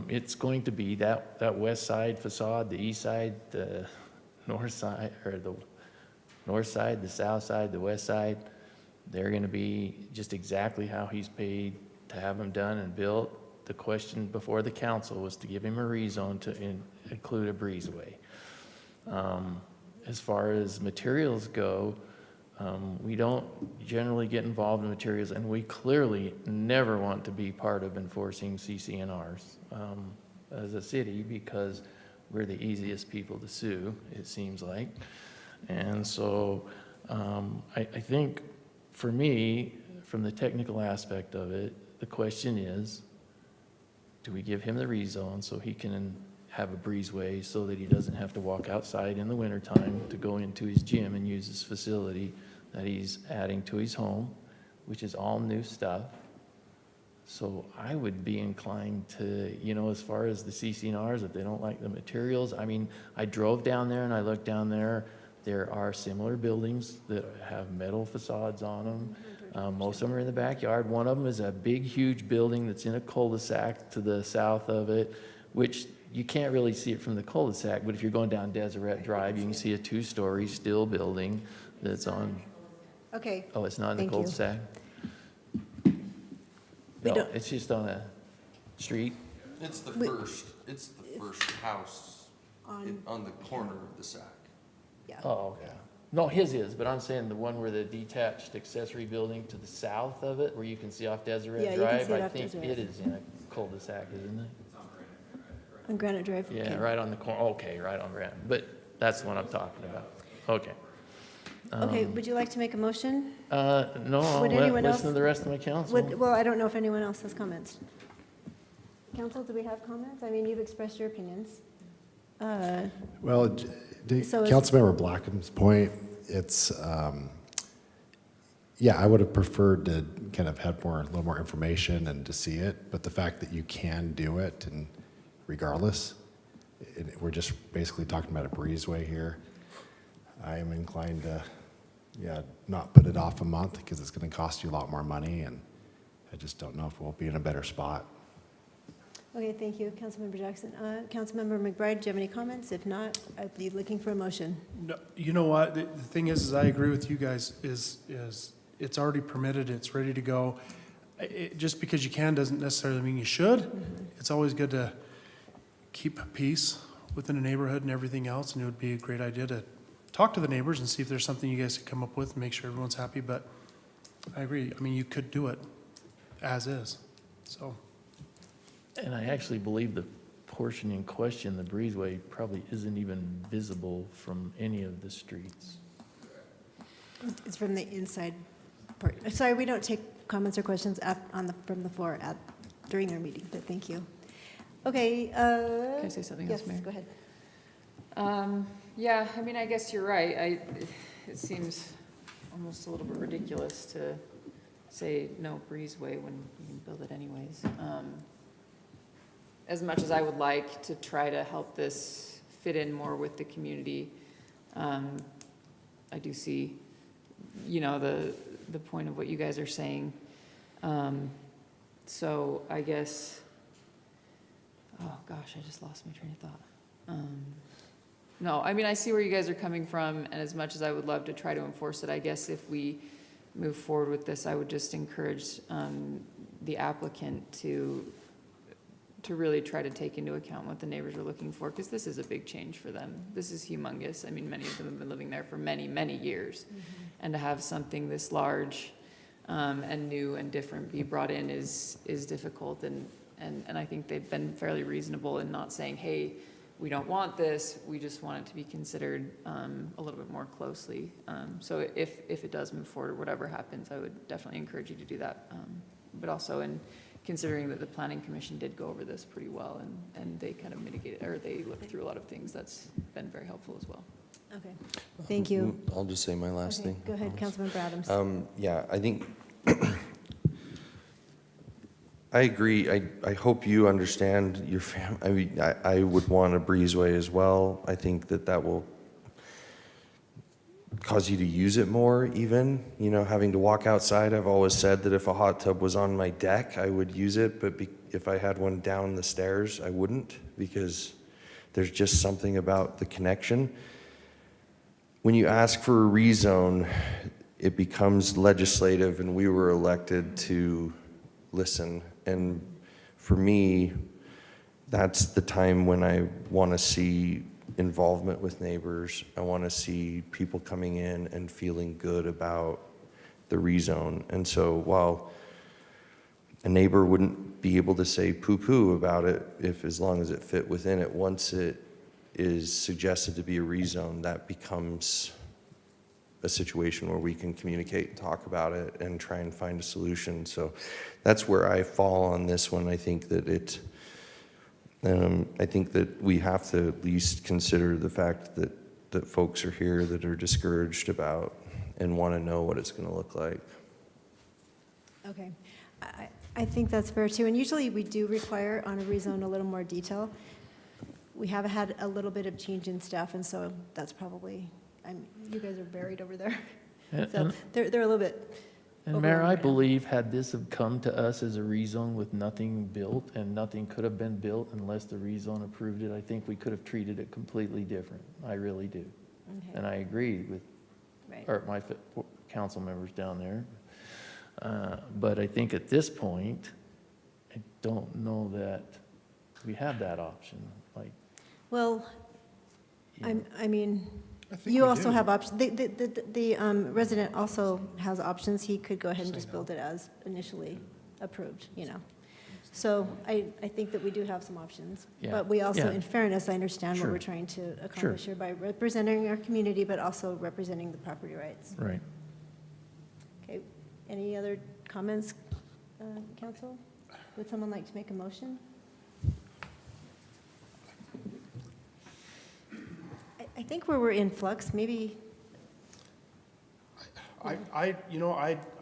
It's going to be that west side facade, the east side, the north side, or the north side, the south side, the west side. They're gonna be just exactly how he's paid to have them done and built. The question before the council was to give him a rezone to include a breezeway. As far as materials go, we don't generally get involved in materials, and we clearly never want to be part of enforcing CCNRs as a city, because we're the easiest people to sue, it seems like. And so I think for me, from the technical aspect of it, the question is, do we give him the rezone so he can have a breezeway so that he doesn't have to walk outside in the wintertime to go into his gym and use his facility that he's adding to his home, which is all new stuff. So I would be inclined to, as far as the CCNRs, if they don't like the materials, I mean, I drove down there and I looked down there. There are similar buildings that have metal facades on them. Most of them are in the backyard. One of them is a big, huge building that's in a cul-de-sac to the south of it, which you can't really see it from the cul-de-sac, but if you're going down Deseret Drive, you can see a 2-story steel building that's on. Okay. Oh, it's not in the Thank you. cul-de-sac? We No, don't- it's just on a street. It's the We- first house on the corner of the sack. Yeah. Oh, okay. No, his is, but I'm saying the one where the detached accessory building to the south of it, where you can see off Deseret Yeah, Drive. you can see it I off think Deseret. it is in a cul-de-sac, isn't it? On Granite Drive? Yeah, Okay. right on the corner, okay, right on Grant, but that's the one I'm talking about. Okay. Okay, would you like to make a motion? No, I'll Would anyone listen else- to the rest of my council. Well, I don't know if anyone else has comments. Council, do we have comments? I mean, you've expressed your opinions. Well, So is- Councilmember Blackham's point, it's, yeah, I would have preferred to kind of have a little more information and to see it, but the fact that you can do it, and regardless, we're just basically talking about a breezeway here. I am inclined to, not put it off a month, because it's going to cost you a lot more money, and I just don't know if we'll be in a better spot. Okay, thank you, Councilmember Jackson. Councilmember McBride, do you have any comments? If not, I'd be looking for a motion. No, you know what, the thing is I agree with you guys, is it's already permitted, it's ready to go. Just because you can doesn't necessarily mean you should. It's always good to keep peace within a neighborhood and everything else, and it would be a great idea to talk to the neighbors and see if there's something you guys could come up with and make sure everyone's happy, but I agree, I mean, you could do it as is, so. And I actually believe the portion in question, the breezeway, probably isn't even visible from any of the streets. It's from the inside part. Sorry, we don't take comments or questions from the floor during our meeting, but thank you. Okay. Can I say something else, Mayor? Yes, go ahead. Yeah, I mean, I guess you're right. It seems almost a little bit ridiculous to say no breezeway when you can build it anyways. As much as I would like to try to help this fit in more with the community, I do see, the point of what you guys are saying. So I guess, oh gosh, I just lost my train of thought. No, I mean, I see where you guys are coming from, and as much as I would love to try to enforce it, I guess if we move forward with this, I would just encourage the applicant to really try to take into account what the neighbors are looking for, because this is a big change for them. This is humongous. I mean, many of them have been living there for many, many years. And to have something this large and new and different be brought in is difficult. And I think they've been fairly reasonable in not saying, hey, we don't want this, we just want it to be considered a little bit more closely. So if it does move forward, whatever happens, I would definitely encourage you to do that. But also in considering that the Planning Commission did go over this pretty well, and they kind of mitigated, or they looked through a lot of things, that's been very helpful as well. Okay, thank you. I'll just say my last Okay, thing. go ahead, Councilmember Adams. Yeah, I think, I agree. I hope you understand your I mean, I would want a breezeway as well. I think that will cause you to use it more even, you know, having to walk outside. I've always said that if a hot tub was on my deck, I would use it, but if I had one down the stairs, I wouldn't, because there's just something about the connection. When you ask for a rezone, it becomes legislative, and we were elected to listen. And for me, that's the time when I want to see involvement with neighbors. I want to see people coming in and feeling good about the rezone. And so while a neighbor wouldn't be able to say poo-poo about it as long as it fit within it, once it is suggested to be a rezone, that becomes a situation where we can communicate and talk about it and try and find a solution. So that's where I fall on this one. I think that we have to at least consider the fact that folks are here that are discouraged about and want to know what it's going to look like. Okay. I think that's fair too. And usually we do require on a rezone a little more detail. We have had a little bit of change in staff, and so that's probably, you guys are buried over there. So they're a little bit. And Mayor, I believe had this have come to us as a rezone with nothing built, and nothing could have been built unless the rezone approved it, I think we could have treated it completely different. I really do. Okay. And I agree with Right. my council members down there. But I think at this point, I don't know that we have that option. Like, Well, you know, I mean, I think you we also do. have options. The resident also has options. He could go ahead and just build it as initially approved, you know. So I think that we do have some options. Yeah. But we also, Yeah. in fairness, I understand what Sure. we're trying to accomplish here by representing our community, but also representing the property rights. Right. Okay, any other comments, council? Would someone like to make a motion? I think where we're in flux, maybe, I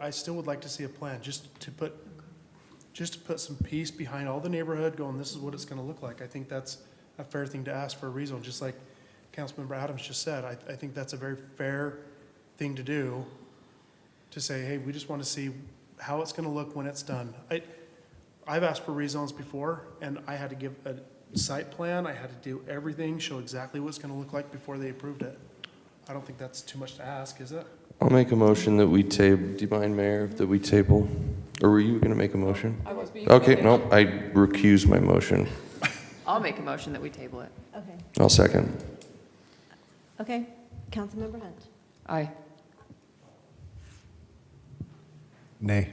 still would like to see a plan, just to put some peace behind all the neighborhood, going, this is what it's gonna look like. I think that's a fair thing to ask for a rezone, just like Councilmember Adams just said. I think that's a very fair thing to do, to say, hey, we just want to see how it's gonna look when it's done. I've asked for rezones before, and I had to give a site plan, I had to do everything, show exactly what it's gonna look like before they approved it. I don't think that's too much to ask, is it? I'll make a motion that we table. Do you mind, Mayor, that we table? Or were you going to make a motion? I was being. Okay, no, I recuse my motion. I'll make a motion that we table it. okay. I'll second. Okay, Councilmember Hunt. Aye. Nay.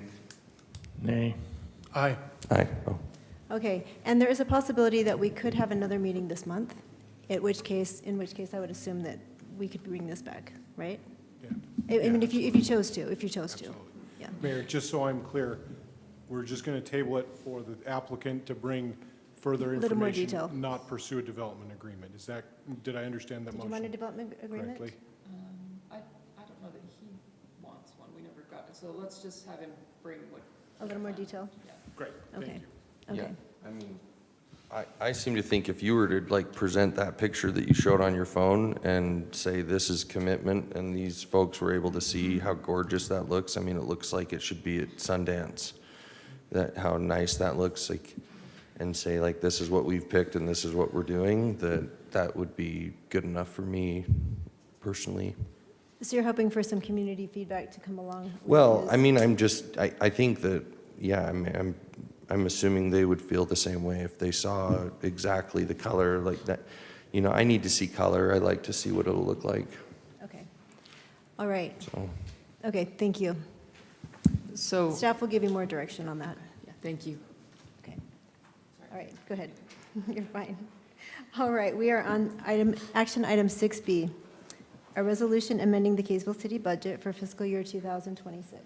Nay. Aye. Aye. Oh. Okay, and there is a possibility that we could have another meeting this month, in which case I would assume that we could bring this back, right? Yeah. I mean, if you chose to, Absolutely. yeah. Mayor, just so I'm clear, we're just going to table it for the applicant to bring further A little more information, detail. not pursue a development agreement. Is that, did I understand that Did you motion want a development agreement? correctly? I don't know that he wants one, we never got it, so let's just have him bring what. A little more detail? Great, thank Okay, you. okay. I mean, I seem to think if you were to like present that picture that you showed on your phone and say this is commitment, and these folks were able to see how gorgeous that looks, I mean, it looks like it should be at Sundance, how nice that looks, like, and say like this is what we've picked and this is what we're doing, that would be good enough for me personally. So you're hoping for some community feedback to come along? with Well, I this? mean, I think that, yeah, I'm assuming they would feel the same way if they saw exactly the color like that. You know, I need to see color. I like to see what it'll look like. Okay, all right, So, okay, thank you. So, Staff will give you more direction on that. yeah, thank you. Okay, all right, go ahead. You're fine. All right, we are on action item 6B, a resolution amending the Kaysville City budget for fiscal year 2026.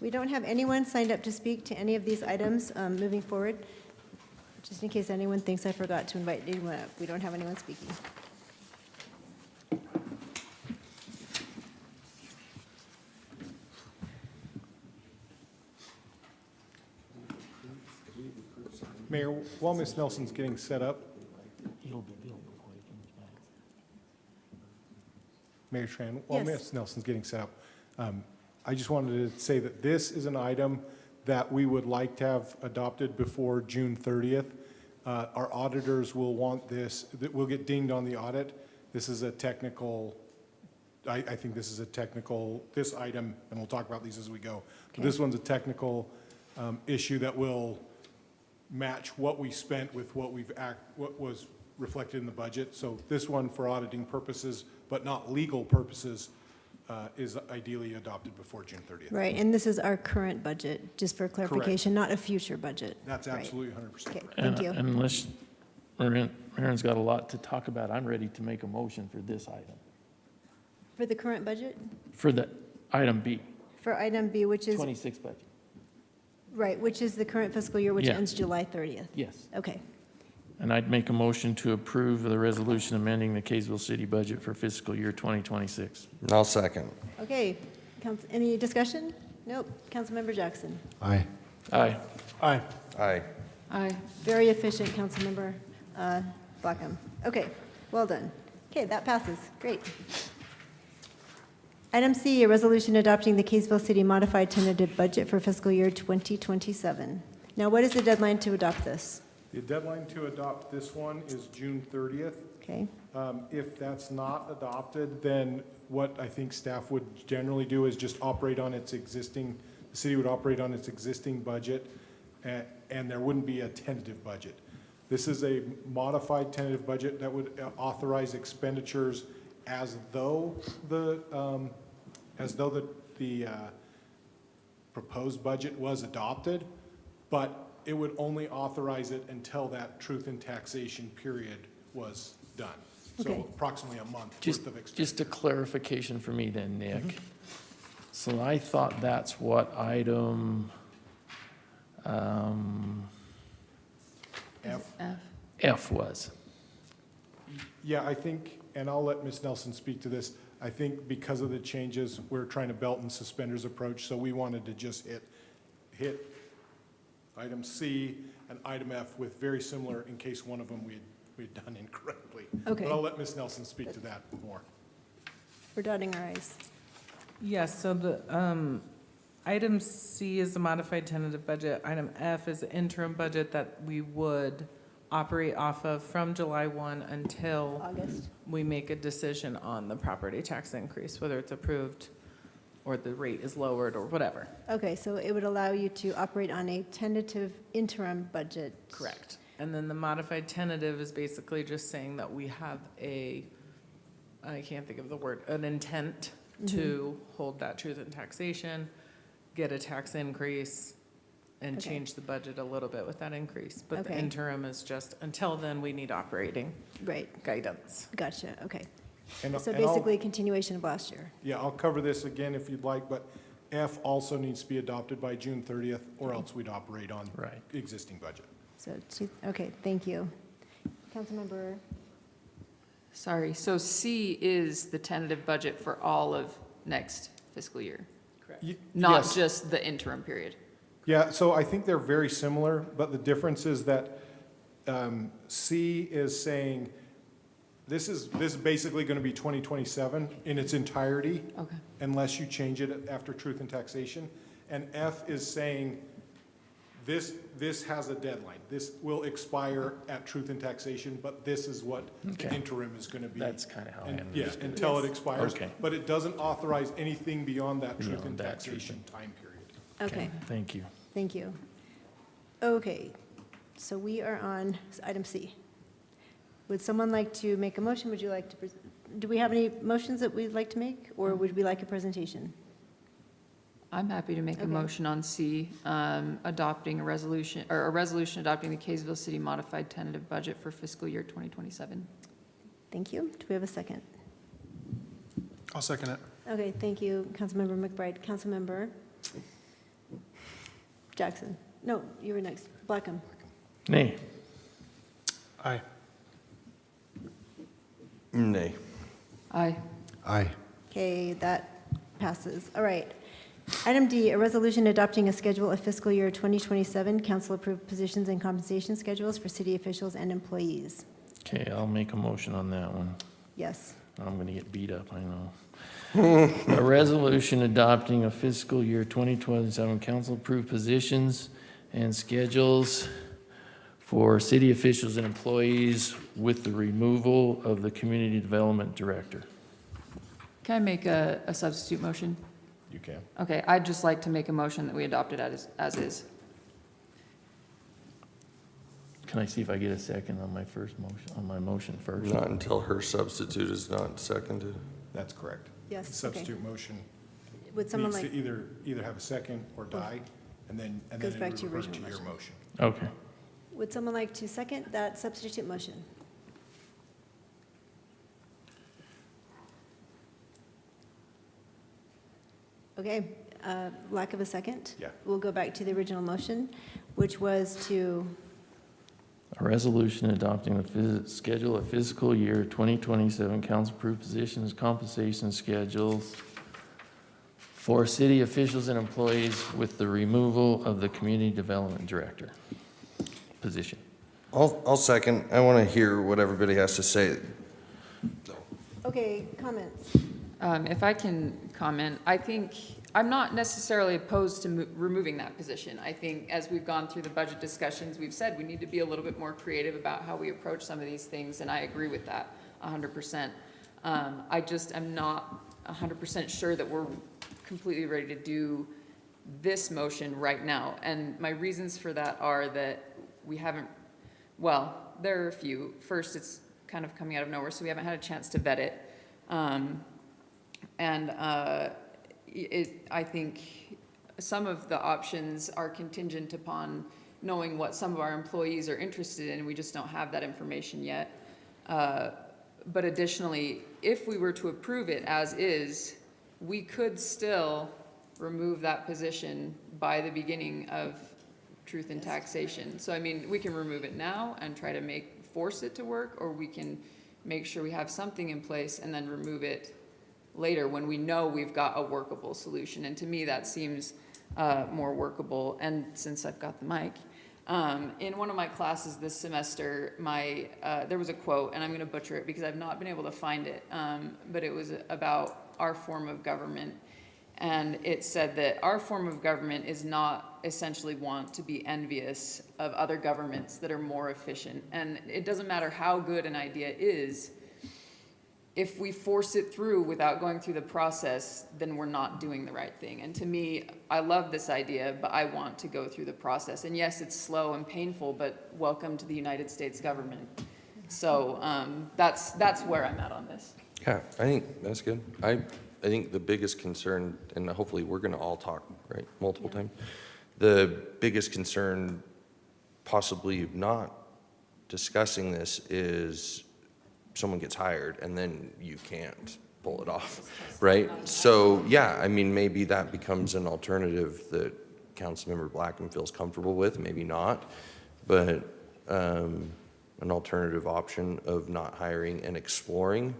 We don't have anyone signed up to speak to any of these items moving forward. Just in case anyone thinks I forgot to invite anyone up, we don't have anyone speaking. Mayor, while Ms. Nelson's getting set up, Mayor Tran, while Yes. Ms. Nelson's getting set up, I just wanted to say that this is an item that we would like to have adopted before June 30th. Our auditors will want this, that we'll get dinged on the audit. This is a technical, I think this is a technical, this item, and we'll talk about these as we go. But this one's a technical issue that will match what we spent with what what was reflected in the budget. So this one for auditing purposes, but not legal purposes, is ideally adopted before June 30th. Right, and this is our current budget, just for clarification, not a future budget. That's Right. absolutely 100%. Okay, correct. thank you. Unless Aaron's got a lot to talk about, I'm ready to make a motion for this item, For the current budget? for the item B, For item B, which is, 26 budget. right, which is the current fiscal year, which Yeah. ends July 30th. Yes. Okay, And I'd make a motion to approve the resolution amending the Kaysville City budget for fiscal year 2026. I'll second. okay. Any discussion? Nope. Councilmember Jackson. Aye. Aye. Aye. Aye. Aye. Very efficient, Councilmember Blackham. Okay, well done. Okay, that passes. Great. Item C, a resolution adopting the Kaysville City Modified Tentative Budget for fiscal year 2027. Now, what is the deadline to adopt this? The deadline to adopt this one is June 30th. Okay, If that's not adopted, then what I think staff would generally do is just operate on its existing, the city would operate on its existing budget, and there wouldn't be a tentative budget. This is a modified tentative budget that would authorize expenditures as though the proposed budget was adopted, but it would only authorize it until that truth in taxation period was done. So Okay. approximately a month Just, worth of expense. just a clarification for me then, Nick. So I thought that's what item F. F was. Yeah, I think, and I'll let Ms. Nelson speak to this, I think because of the changes, we're trying to belt and suspenders approach, so we wanted to just hit item C and item F with very similar, in case one of them we'd done incorrectly. Okay. But I'll let Ms. Nelson speak to that more. we're dotting our i's. Yes, so the, item C is the modified tentative budget. Item F is the interim budget that we would operate off of from July 1 until August. we make a decision on the property tax increase, whether it's approved or the rate is lowered or whatever. Okay, so it would allow you to operate on a tentative interim budget. Correct. And then the modified tentative is basically just saying that we have I can't think of the word, an intent to hold that truth in taxation, get a tax increase, and Okay. change the budget a little bit with that increase. But the Okay. interim is just, until then, we need operating Right, guidance. gotcha, okay. And- So and I'll- basically, a continuation of last year. Yeah, I'll cover this again if you'd like, but F also needs to be adopted by June 30th, or else we'd operate on Right. existing budget. So, okay, thank you. Councilmember, Sorry, so C is the tentative budget for all of next fiscal year, not Yes. just the interim period. Yeah, so I think they're very similar, but the difference is that C is saying, this is basically going to be 2027 in its entirety, Okay. unless you change it after truth and taxation. And F is saying, this has a deadline. This will expire at truth and taxation, but this is what the Okay. interim is going to be. That's kind of how I And, understood yeah, it. until it expires. Okay. But it doesn't authorize anything beyond that truth Beyond and that truth taxation time period. okay, Thank you. thank you. Okay, so we are on item C. Would someone like to make a motion? Would you like to, do we have any motions that we'd like to make, or would we like a presentation? I'm happy to make a Okay. motion on C, adopting a resolution adopting the Kaysville City Modified Tentative Budget for fiscal year 2027. Thank you. Do we have a second? I'll second it. Okay, thank you, Councilmember McBride. Councilmember Jackson. No, you were next. Blackham. Nay. Aye. Nay. Aye. Aye. Okay, that passes. All right. Item D, a resolution adopting a schedule of fiscal year 2027 council-approved positions and compensation schedules for city officials and employees. Okay, I'll make a motion on that one. Yes. I'm going to get beat up, I know. A resolution adopting a fiscal year 2027 council-approved positions and schedules for city officials and employees with the removal of the community development director. Can I make a substitute motion? You can. Okay, I'd just like to make a motion that we adopt it as is. Can I see if I get a second on my motion first? Not until her substitute is not seconded. That's correct. Yes, okay. Substitute motion Would someone needs like, to either have a second or die, and then Goes it back would to your revert to original your motion. motion. Okay. would someone like to second that substitute motion? Okay, lack of a second? Yeah. We'll go back to the original motion, which was to, A resolution adopting the schedule of fiscal year 2027 council-approved positions, compensation schedules for city officials and employees with the removal of the community development director position. I'll second. I want to hear what everybody has to say. okay, comments? If I can comment, I think, I'm not necessarily opposed to removing that position. I think as we've gone through the budget discussions, we've said we need to be a little bit more creative about how we approach some of these things, and I agree with that 100%. I just am not 100% sure that we're completely ready to do this motion right now. And my reasons for that are that we haven't, well, there are a few. First, it's kind of coming out of nowhere, so we haven't had a chance to vet it. I think some of the options are contingent upon knowing what some of our employees are interested in, and we just don't have that information yet. But additionally, if we were to approve it as is, we could still remove that position by the beginning of truth in taxation. So, I mean, we can remove it now and try to force it to work, or we can make sure we have something in place and then remove it later when we know we've got a workable solution. And to me, that seems more workable. And since I've got the mic, in one of my classes this semester, there was a quote, and I'm going to butcher it because I've not been able to find it, but it was about our form of government. And it said that our form of government is not essentially want to be envious of other governments that are more efficient. And it doesn't matter how good an idea is, if we force it through without going through the process, then we're not doing the right thing. And to me, I love this idea, but I want to go through the process. And yes, it's slow and painful, but welcome to the United States government. So that's where I'm at on this. Yeah, I think that's good. I think the biggest concern, and hopefully we're going to all talk, right, multiple times. The biggest concern, possibly not discussing this, is someone gets hired and then you can't pull it off, right? So, yeah, I mean, maybe that becomes an alternative that Councilmember Blackham feels comfortable with, maybe not, but an alternative option of not hiring and exploring.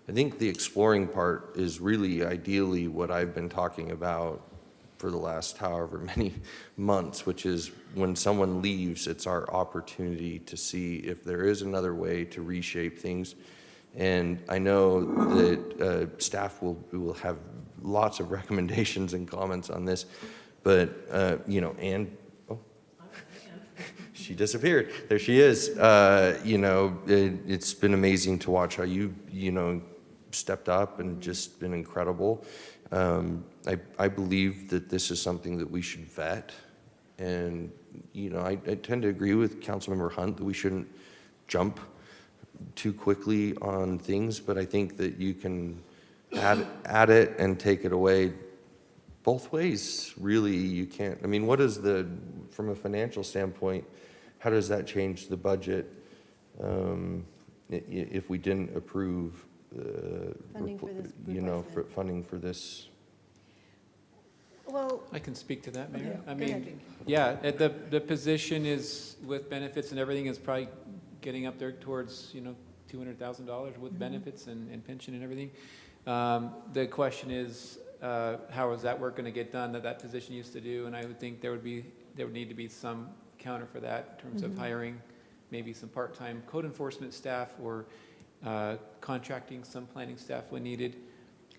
I think the exploring part is really ideally what I've been talking about for the last however many months, which is when someone leaves, it's our opportunity to see if there is another way to reshape things. And I know that staff will have lots of recommendations and comments on this, but, Ann, she disappeared. There she is. It's been amazing to watch how you stepped up and just been incredible. I believe that this is something that we should vet. And, I tend to agree with Councilmember Hunt that we shouldn't jump too quickly on things, but I think that you can add it and take it away both ways. Really, you can't. I mean, from a financial standpoint, how does that change the budget if we didn't approve Funding for this funding for this? Well, I can speak to that, Mayor. I go ahead. mean, yeah, the position is, with benefits and everything, is probably getting up there towards, $200,000 with benefits and pension and everything. The question is, how is that work going to get done that position used to do? And I would think there would need to be some counter for that in terms of hiring maybe some part-time code enforcement staff or contracting some planning staff when needed.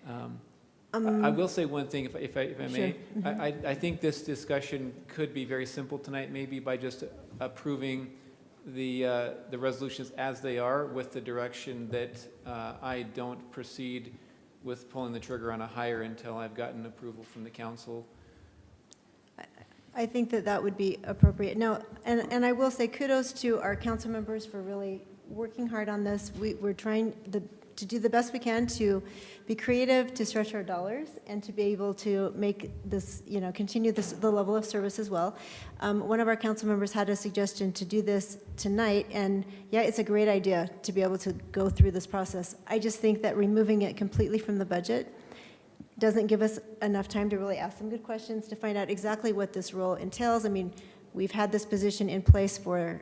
I will say one thing, if I may. Sure. I think this discussion could be very simple tonight, maybe by just approving the resolutions as they are, with the direction that I don't proceed with pulling the trigger on a hire until I've gotten approval from the council. I think that that would be appropriate. No, and I will say kudos to our council members for really working hard on this. We're trying to do the best we can to be creative, to stretch our dollars, and to be able to make this, continue the level of service as well. One of our council members had a suggestion to do this tonight, and yeah, it's a great idea to be able to go through this process. I just think that removing it completely from the budget doesn't give us enough time to really ask some good questions, to find out exactly what this role entails. I mean, we've had this position in place for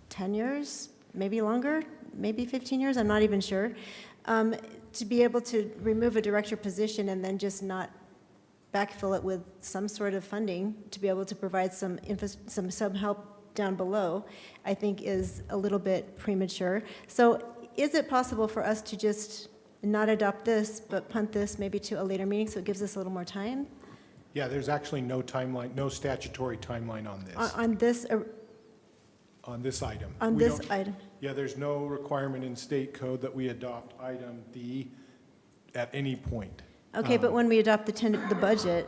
10 years, maybe longer, maybe 15 years, I'm not even sure. To be able to remove a director position and then just not backfill it with some sort of funding to be able to provide some help down below, I think is a little bit premature. So is it possible for us to just not adopt this, but punt this maybe to a later meeting so it gives us a little more time? Yeah, there's actually no timeline, no statutory timeline on this, On this, on this item. on We this don't- item? Yeah, there's no requirement in state code that we adopt item D at any point. Okay, but when we adopt the budget,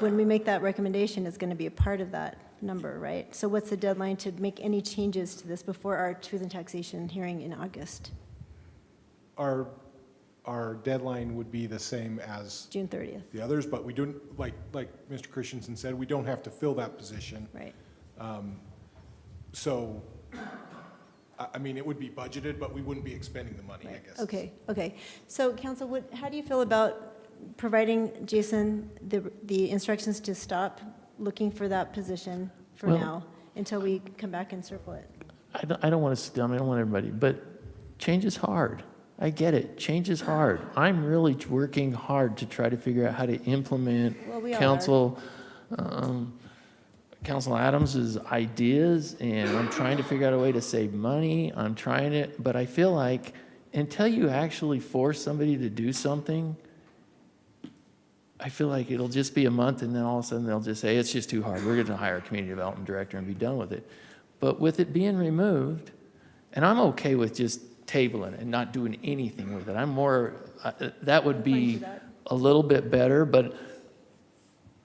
when we make that recommendation, it's going to be a part of that number, right? So what's the deadline to make any changes to this before our truth and taxation hearing in August, Our deadline would be the same as June 30th, the others, but we don't, like Mr. Christensen said, we don't have to fill that position. right? So, I mean, it would be budgeted, but we wouldn't be expending the money, I guess. Okay. So council, how do you feel about providing Jason the instructions to stop looking for that position for Well- now until we come back and circle it? I don't want to, I don't want everybody, but change is hard. I get it. Change is hard. I'm really working hard to try to figure out how to implement Well, we are. Council Adams's ideas, and I'm trying to figure out a way to save money. I'm trying to, but I feel like until you actually force somebody to do something, I feel like it'll just be a month, and then all of a sudden they'll just say, it's just too hard. We're going to hire a community development director and be done with it. But with it being removed, and I'm okay with just tabling it and not doing anything with it. I'm more, that would be a little bit better, but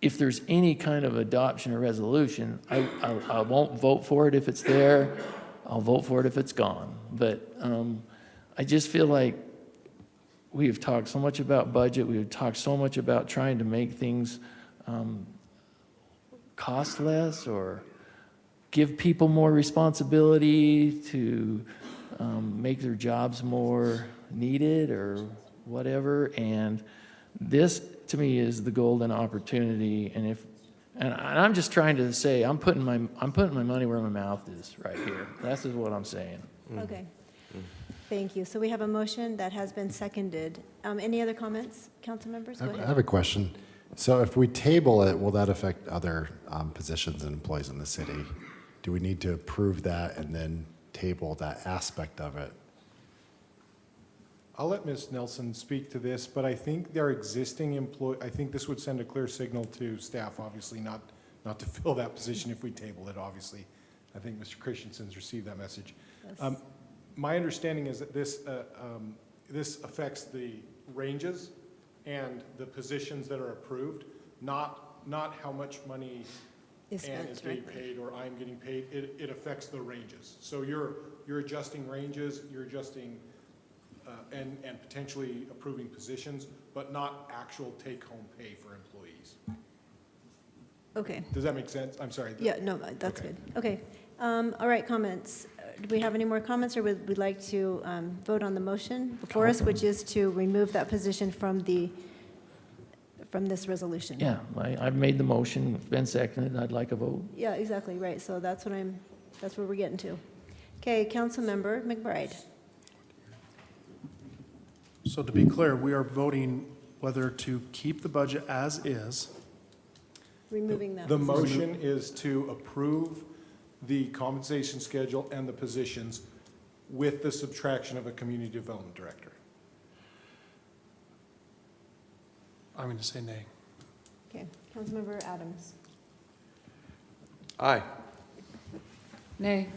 if there's any kind of adoption or resolution, I won't vote for it if it's there. I'll vote for it if it's gone. But I just feel like we have talked so much about budget. We have talked so much about trying to make things cost less or give people more responsibility to make their jobs more needed or whatever. And this, to me, is the golden opportunity. And I'm just trying to say, I'm putting my money where my mouth is right here. That's just what I'm saying. Okay. Thank you. So we have a motion that has been seconded. Any other comments, council members? Go I ahead. have a question. So if we table it, will that affect other positions and employees in the city? Do we need to approve that and then table that aspect of it? I'll let Ms. Nelson speak to this, but I think their existing I think this would send a clear signal to staff, obviously, not to fill that position if we table it, obviously. I think Mr. Christensen's received that message. Yes. My understanding is that this affects the ranges and the positions that are approved, not how much money Is Ann spent is getting directly. paid or I'm getting paid. It affects the ranges. So you're adjusting ranges, you're adjusting and potentially approving positions, but not actual take-home pay for employees. Okay. Does that make sense? I'm sorry. Yeah, no, that's Okay. good. Okay. All right, comments. Do we have any more comments, or would we like to vote on the motion before us, which is to remove that position from this resolution? Yeah, I've made the motion, it's been seconded, I'd like a vote. Yeah, exactly, right. So that's where we're getting to. Okay, Councilmember McBride. So to be clear, we are voting whether to keep the budget as is. Removing that. The position. motion is to approve the compensation schedule and the positions with the subtraction of a community development director. I'm going to say nay. Okay, Councilmember Adams. Aye. Nay.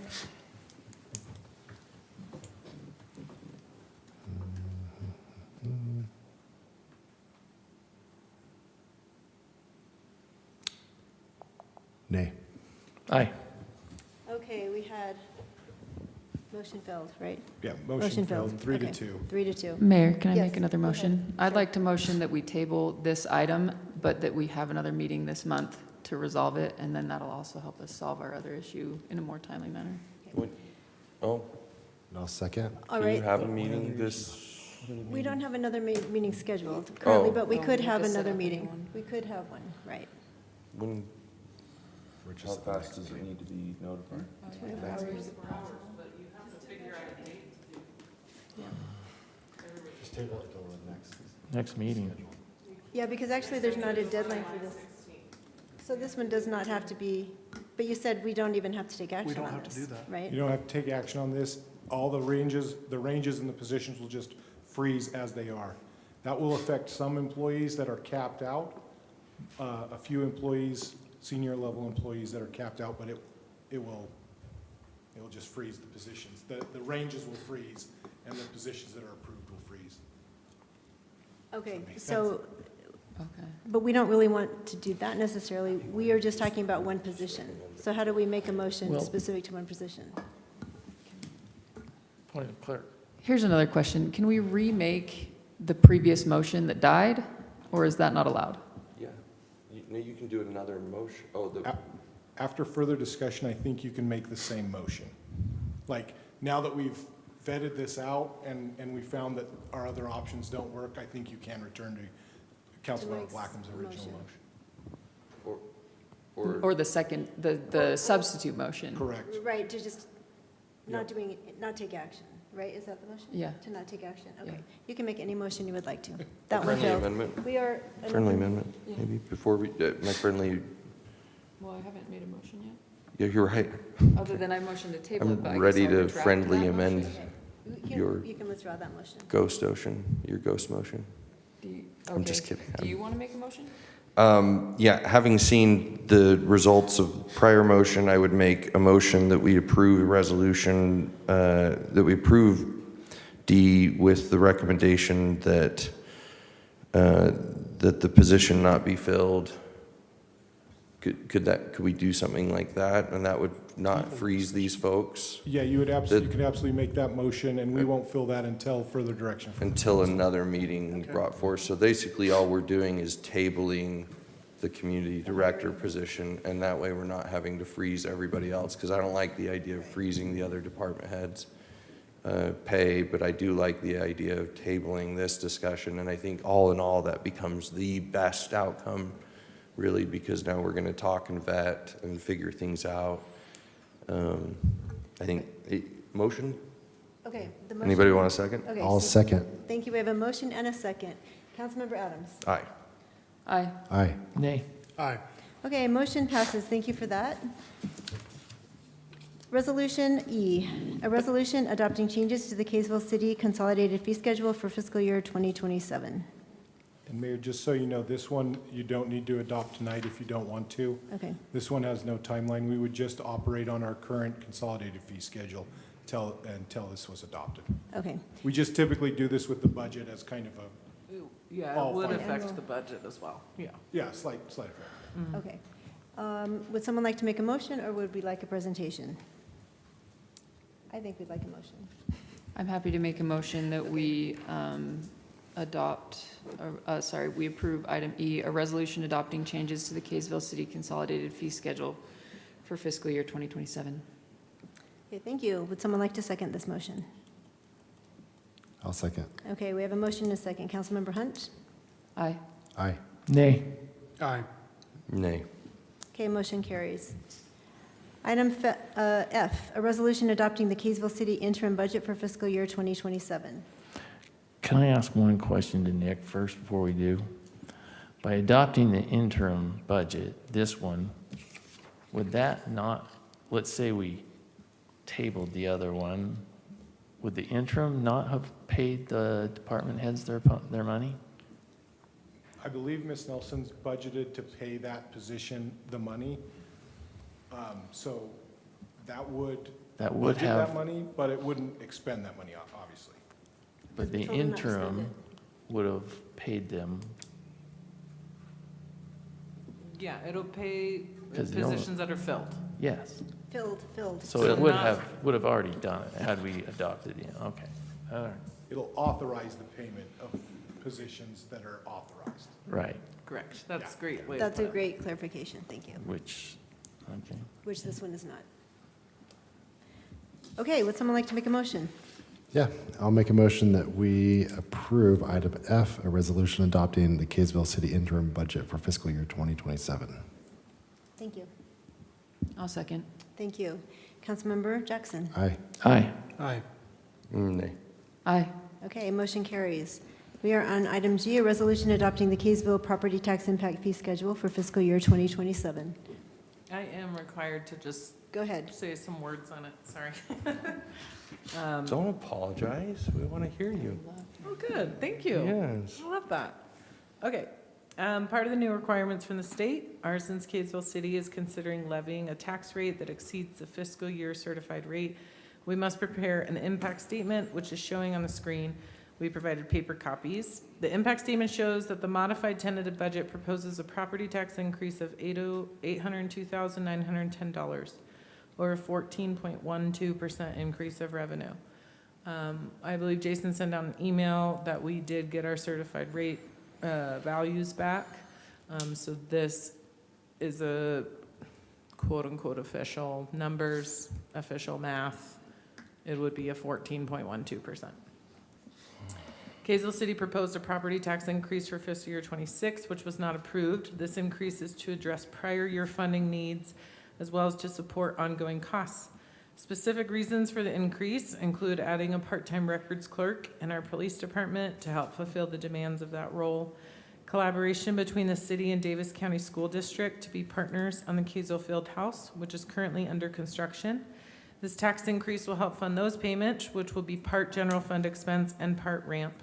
Nay. Aye. Okay, we had, motion failed, right? Yeah, motion failed, 3 to Okay, 2. 3 to 2. Mayor, can I Yes, make another go ahead. motion? I'd Sure. like to motion that we table this item, but that we have another meeting this month to resolve it, and then that'll also help us solve our other issue in a more timely manner. Oh, No second. All can you right, have a meeting this? we don't have another meeting scheduled currently, Oh. but we No, could we have just set another up a new meeting. one. We could have one, right. When, We're how just at the fast next does it meeting. need to be notified? Just table it till the next. Next meeting. Yeah, because actually there's not a deadline for this. So this one does not have to be, but you said we don't even have to take action don't on have to this, do that. right? You don't have to take action on this. All the ranges and the positions will just freeze as they are. That will affect some employees that are capped out, a few employees, senior level employees that are capped out, but it will just freeze the positions. The ranges will freeze, and the positions that are approved will freeze. Okay, Makes so, Okay. but we don't really want to do that necessarily. We are just talking about one position. So how do we make a motion Well- specific to one position? Point of clerk. Here's another question. Can we remake the previous motion that died, or is that not allowed? Yeah. No, you can do another motion. Oh, the, After further discussion, I think you can make the same motion. Like, now that we've vetted this out and we found that our other options don't work, I think you can return to Councilmember makes Blackham's a original motion. motion. Or the second, the substitute motion? Correct. Right, to just not Yeah. doing, it, not take action, right? Is that the motion? Yeah. To not take action, Yeah. okay. You can make any motion you would like to. a That one friendly failed. amendment? We are. Friendly amendment, maybe, before we, my friendly, Well, I haven't made a motion yet, yeah, you're right. other than I motioned to table it, but I I'm guess ready I'll to retract friendly that amend motion. your You can withdraw that motion. ghost ocean, your ghost motion. I'm just Okay. kidding. Do you want to make a motion? Yeah, having seen the results of prior motion, I would make a motion that we approve a resolution, that we approve D with the recommendation that, that the position not be filled. Could we do something like that? And that would not freeze these folks Yeah, you could absolutely make that motion, and we won't fill that until further direction from until another meeting brought forth. So basically, all we're doing is tabling the community director position, and that way we're not having to freeze everybody else, because I don't like the idea of freezing the other department heads' pay, but I do like the idea of tabling this discussion, and I think all in all, that becomes the best outcome, really, because now we're gonna talk and vet and figure things out. I think, motion? Okay. the motion- Anybody want a second? Okay, I'll so- second. Thank you. We have a motion and a second. Councilmember Adams. Aye. Aye. Aye. Nay. Aye. Okay, motion passes. Thank you for that. Resolution E, a resolution adopting changes to the Kaysville City Consolidated Fee Schedule for fiscal year 2027. And Mayor, just so you know, this one, you don't need to adopt tonight if you don't want to. Okay, This one has no timeline. We would just operate on our current consolidated fee schedule until this was adopted. okay. We just typically do this with the budget as kind of a, Yeah, All it would fine. affect the budget as well, yeah. yeah, slight effect. Okay. Would someone like to make a motion, or would we like a presentation? I think we'd like a motion. I'm happy to make a motion that we we approve item E, a resolution adopting changes to the Kaysville City Consolidated Fee Schedule for fiscal year 2027. Okay, thank you. Would someone like to second this motion? I'll second. Okay, we have a motion and a second. Councilmember Hunt? Aye. Aye. Nay. Aye. Nay. Okay, motion carries. Item F, a resolution adopting the Kaysville City interim budget for fiscal year 2027. Can I ask one question to Nick first before we do? By adopting the interim budget, this one, would that not, let's say we tabled the other one, would the interim not have paid the department heads their money? I believe Ms. Nelson's budgeted to pay that position the money. So that would That would budget that have, money, but it wouldn't expend that money, obviously. but the told them not to spend interim would have paid them. Yeah, it'll pay 'Cause the only- positions that are filled. Yes. Filled. So So it would not- would have already done it had we adopted it. Okay. All right. It'll authorize the payment of positions that are authorized. Right. Correct. That's Yeah. great way to That's put a it. great clarification, thank you, Which, okay. which this one is not. Okay, would someone like to make a motion? Yeah, I'll make a motion that we approve item F, a resolution adopting the Kaysville City interim budget for fiscal year 2027. Thank you. I'll second. Thank you. Councilmember Jackson? Aye. Aye. Aye. Nay. Aye. Okay, motion carries. We are on item G, a resolution adopting the Kaysville property tax impact fee schedule for fiscal year 2027. I am required to just Go ahead. say some words on it, sorry. Don't apologize. We want to hear you. Oh, good, thank you. Yes. I love that. Okay, part of the new requirements from the state are since Kaysville City is considering levying a tax rate that exceeds the fiscal year certified rate, we must prepare an impact statement, which is showing on the screen. We provided paper copies. The impact statement shows that the modified tentative budget proposes a property tax increase of $802,910, or a 14.12% increase of revenue. I believe Jason sent out an email that we did get our certified rate values back. So this is a quote-unquote official numbers, official math. It would be a 14.12%. Kaysville City proposed a property tax increase for fiscal year '26, which was not approved. This increase is to address prior year funding needs as well as to support ongoing costs. Specific reasons for the increase include adding a part-time records clerk in our police department to help fulfill the demands of that role, collaboration between the city and Davis County School District to be partners on the Kaysville Field House, which is currently under construction. This tax increase will help fund those payments, which will be part general fund expense and part ramp.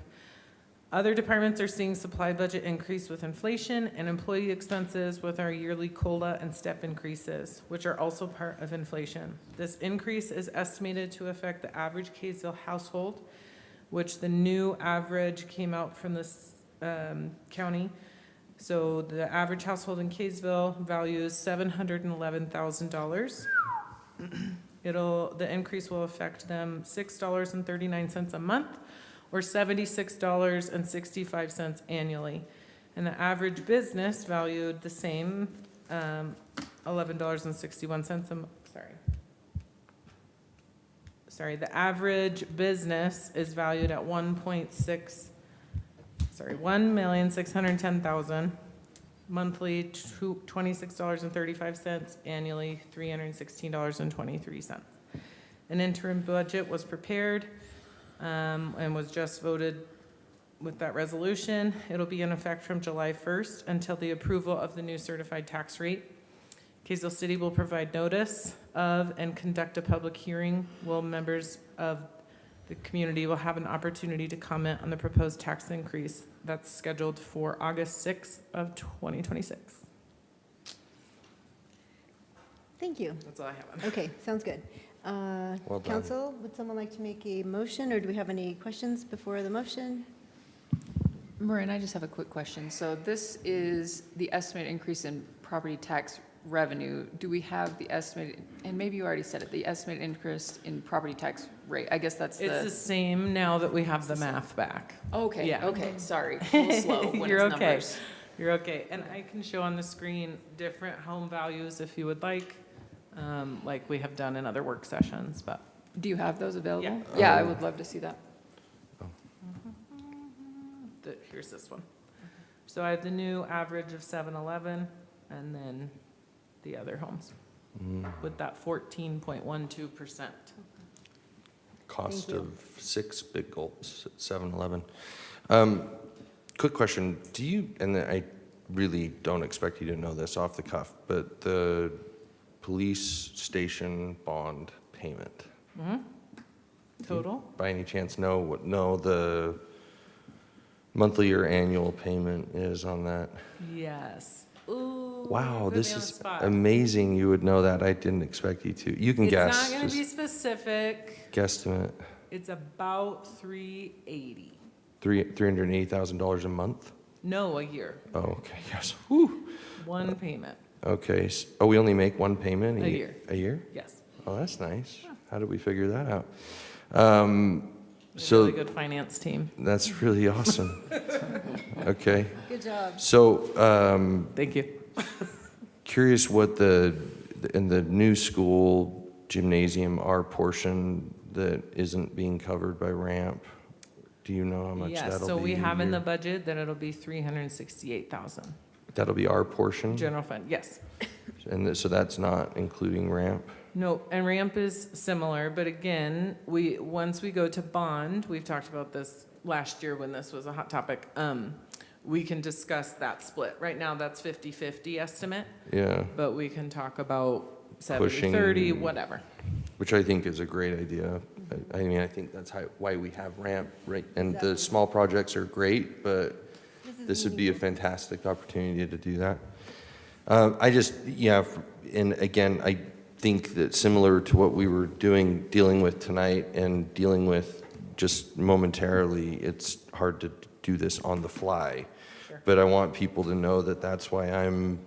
Other departments are seeing supply budget increase with inflation and employee expenses with our yearly COLA and step increases, which are also part of inflation. This increase is estimated to affect the average Kaysville household, which the new average came out from this county. So the average household in Kaysville values $711,000. The increase will affect them $6.39 a month, or $76.65 annually. And the average business valued the same, $11.61 sorry, the average business is valued at $1,610,000, monthly $26.35, annually $316.23. An interim budget was prepared and was just voted with that resolution. It'll be in effect from July 1st until the approval of the new certified tax rate. Kaysville City will provide notice of and conduct a public hearing. Members of the community will have an opportunity to comment on the proposed tax increase. That's scheduled for August 6th of 2026. Thank you. That's all I have on. Okay, sounds good. Well done. Council, would someone like to make a motion, or do we have any questions before the motion? Maureen, I just have a quick question. So this is the estimated increase in property tax revenue. Do we have the estimated, and maybe you already said it, the estimated increase in property tax rate? I guess that's It's the same now that we have the math back. Okay, Yeah. okay, sorry. A little slow when You're it's okay. numbers. You're okay. And I can show on the screen different home values if you would like we have done in other work sessions, but. Do you have those available? Yeah. Yeah, I would love to see that. Here's this one. So I have the new average of 711 and then the other homes with that 14.12%. Cost Thank you. of 6 big gulps at 7-Eleven. Quick question, do you, and I really don't expect you to know this off the cuff, but the police station bond payment, Total? by any chance know monthly or annual payment is on that? Yes. Ooh. Wow, put me this on the is spot. amazing. You would know that. I didn't expect you to. You can guess. It's not gonna be Just specific. guesstimate. It's about 380. $380,000 a month? No, a year. Oh, okay, yes. Whew. One payment. Okay, oh, we only make one payment? A year. A year? Yes. Oh, that's nice. How did we figure that out? Really So good finance team. that's really awesome. Okay, Good job. so Thank you. curious what in the new school gymnasium, our portion that isn't being covered by ramp, do you know how much Yes, that'll be? so we a have in the year? budget that it'll be 368,000. That'll be our portion? General fund, yes. And so that's not including ramp? No, and ramp is similar, but again, once we go to bond, we've talked about this last year when this was a hot topic, we can discuss that split. Right now, that's 50-50 estimate, Yeah, but we can talk about Pushing- 70-30, whatever. which I think is a great idea. I mean, I think that's why we have ramp, right? And the small projects are great, but this would be a fantastic opportunity to do that. And again, I think that similar to what we were dealing with tonight and dealing with just momentarily, it's hard to do this on the fly. Sure. But I want people to know that that's why I'm,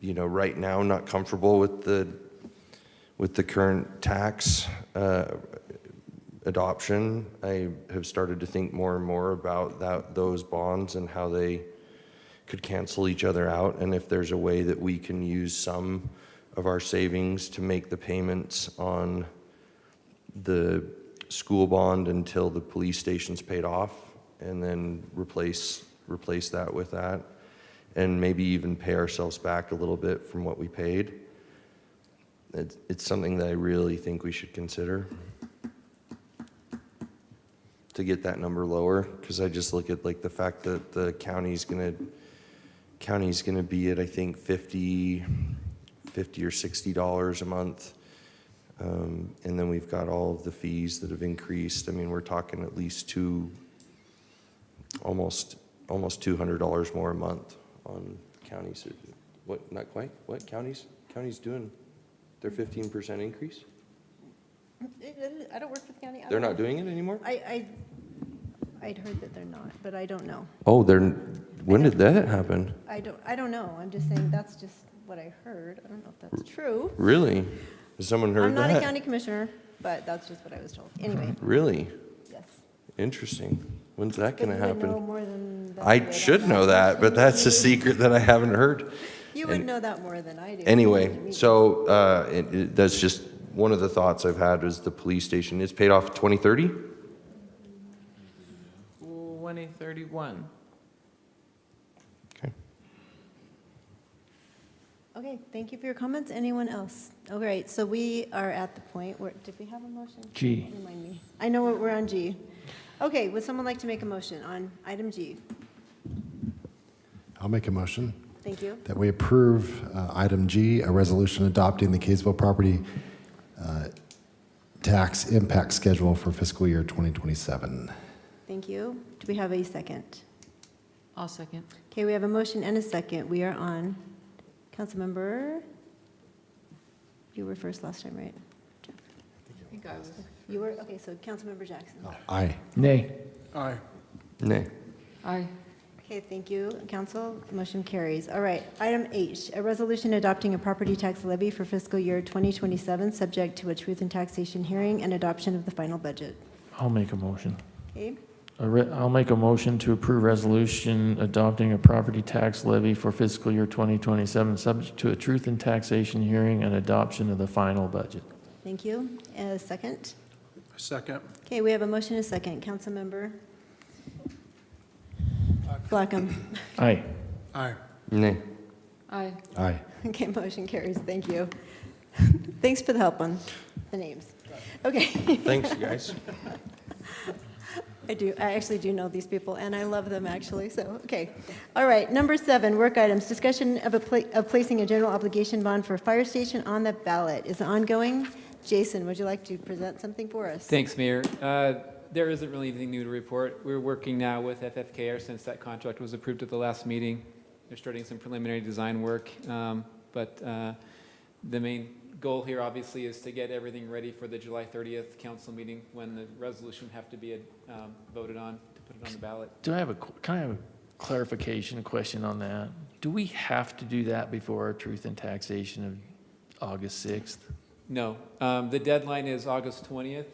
right now not comfortable with the current tax adoption. I have started to think more and more about those bonds and how they could cancel each other out, and if there's a way that we can use some of our savings to make the payments on the school bond until the police station's paid off, and then replace that with that, and maybe even pay ourselves back a little bit from what we paid. It's something that I really think we should consider to get that number lower, because I just look at like the fact that the county's gonna be at, I think, $50 or $60 a month. And then we've got all of the fees that have increased. I mean, we're talking at least almost $200 more a month on counties. What, not quite? What counties doing their 15% increase? I don't work for the county. They're not doing it anymore? I'd heard that they're not, but I don't know. Oh, when did that happen? I don't know. I'm just saying that's just what I heard. I don't know if that's true. Really? Has someone heard I'm not a that? county commissioner, but that's just what I was told. Anyway, Really? yes. Interesting. When's that gonna But you would know happen? more than that. I should know that, but that's a secret that I haven't heard. You would know that more than I do. Anyway, so that's just one of the thoughts I've had is the police station is paid off 2030? 2031. Okay. Okay, thank you for your comments. Anyone else? All right, so we are at the point where, did we have a motion? G. Remind me. I know we're on G. Okay, would someone like to make a motion on item G? I'll make a motion Thank you. that we approve item G, a resolution adopting the Kaysville property tax impact schedule for fiscal year 2027. Thank you. Do we have a second? I'll second. Okay, we have a motion and a second. We are on Councilmember, you were first last time, right? I think I was. You were, okay, so Councilmember Jackson. Aye. Nay. Aye. Nay. Aye. Okay, thank you, council. Motion carries. All right, item H, a resolution adopting a property tax levy for fiscal year 2027, subject to a truth and taxation hearing and adoption of the final budget. I'll make a motion. Okay, I'll make a motion to approve resolution adopting a property tax levy for fiscal year 2027, subject to a truth and taxation hearing and adoption of the final budget. thank you. A second? Second. Okay, we have a motion and a second. Councilmember Blackham. Aye. Aye. Nay. Aye. Aye. Okay, motion carries. Thank you. Thanks for the help on the names. Okay. Thanks, you guys. I actually do know these people, and I love them, actually, so, okay. All right, number 7, work items. Discussion of placing a general obligation bond for a fire station on the ballot is ongoing. Jason, would you like to present something for us? Thanks, Mayor. There isn't really anything new to report. We're working now with FFKR since that contract was approved at the last meeting. They're starting some preliminary design work, but the main goal here obviously is to get everything ready for the July 30th council meeting when the resolution have to be voted on to put it on the ballot. Can I have a clarification question on that? Do we have to do that before our truth and taxation of August 6th? No, the deadline is August 20th.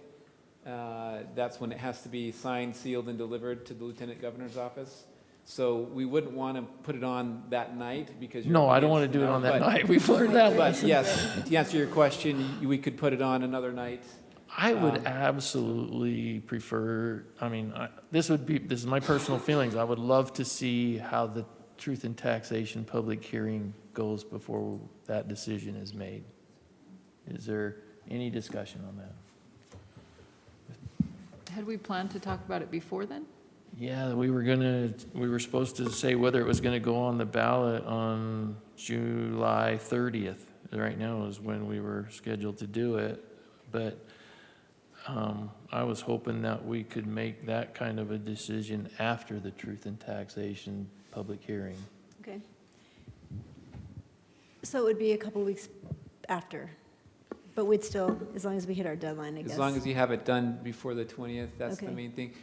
That's when it has to be signed, sealed, and delivered to the Lieutenant Governor's office. So we wouldn't want to put it on that night because you're. No, I don't want to do it on that night. We've learned that. But yes, to answer your question, we could put it on another night. I would absolutely prefer, this is my personal feelings. I would love to see how the truth and taxation public hearing goes before that decision is made. Is there any discussion on that? Had we planned to talk about it before then? Yeah, we were supposed to say whether it was gonna go on the ballot on July 30th. Right now is when we were scheduled to do it, but I was hoping that we could make that kind of a decision after the truth and taxation public hearing. Okay. So it would be a couple of weeks after, but we'd still, as long as we hit our deadline, I guess. As long as you have it done before the 20th, that's the Okay. main thing.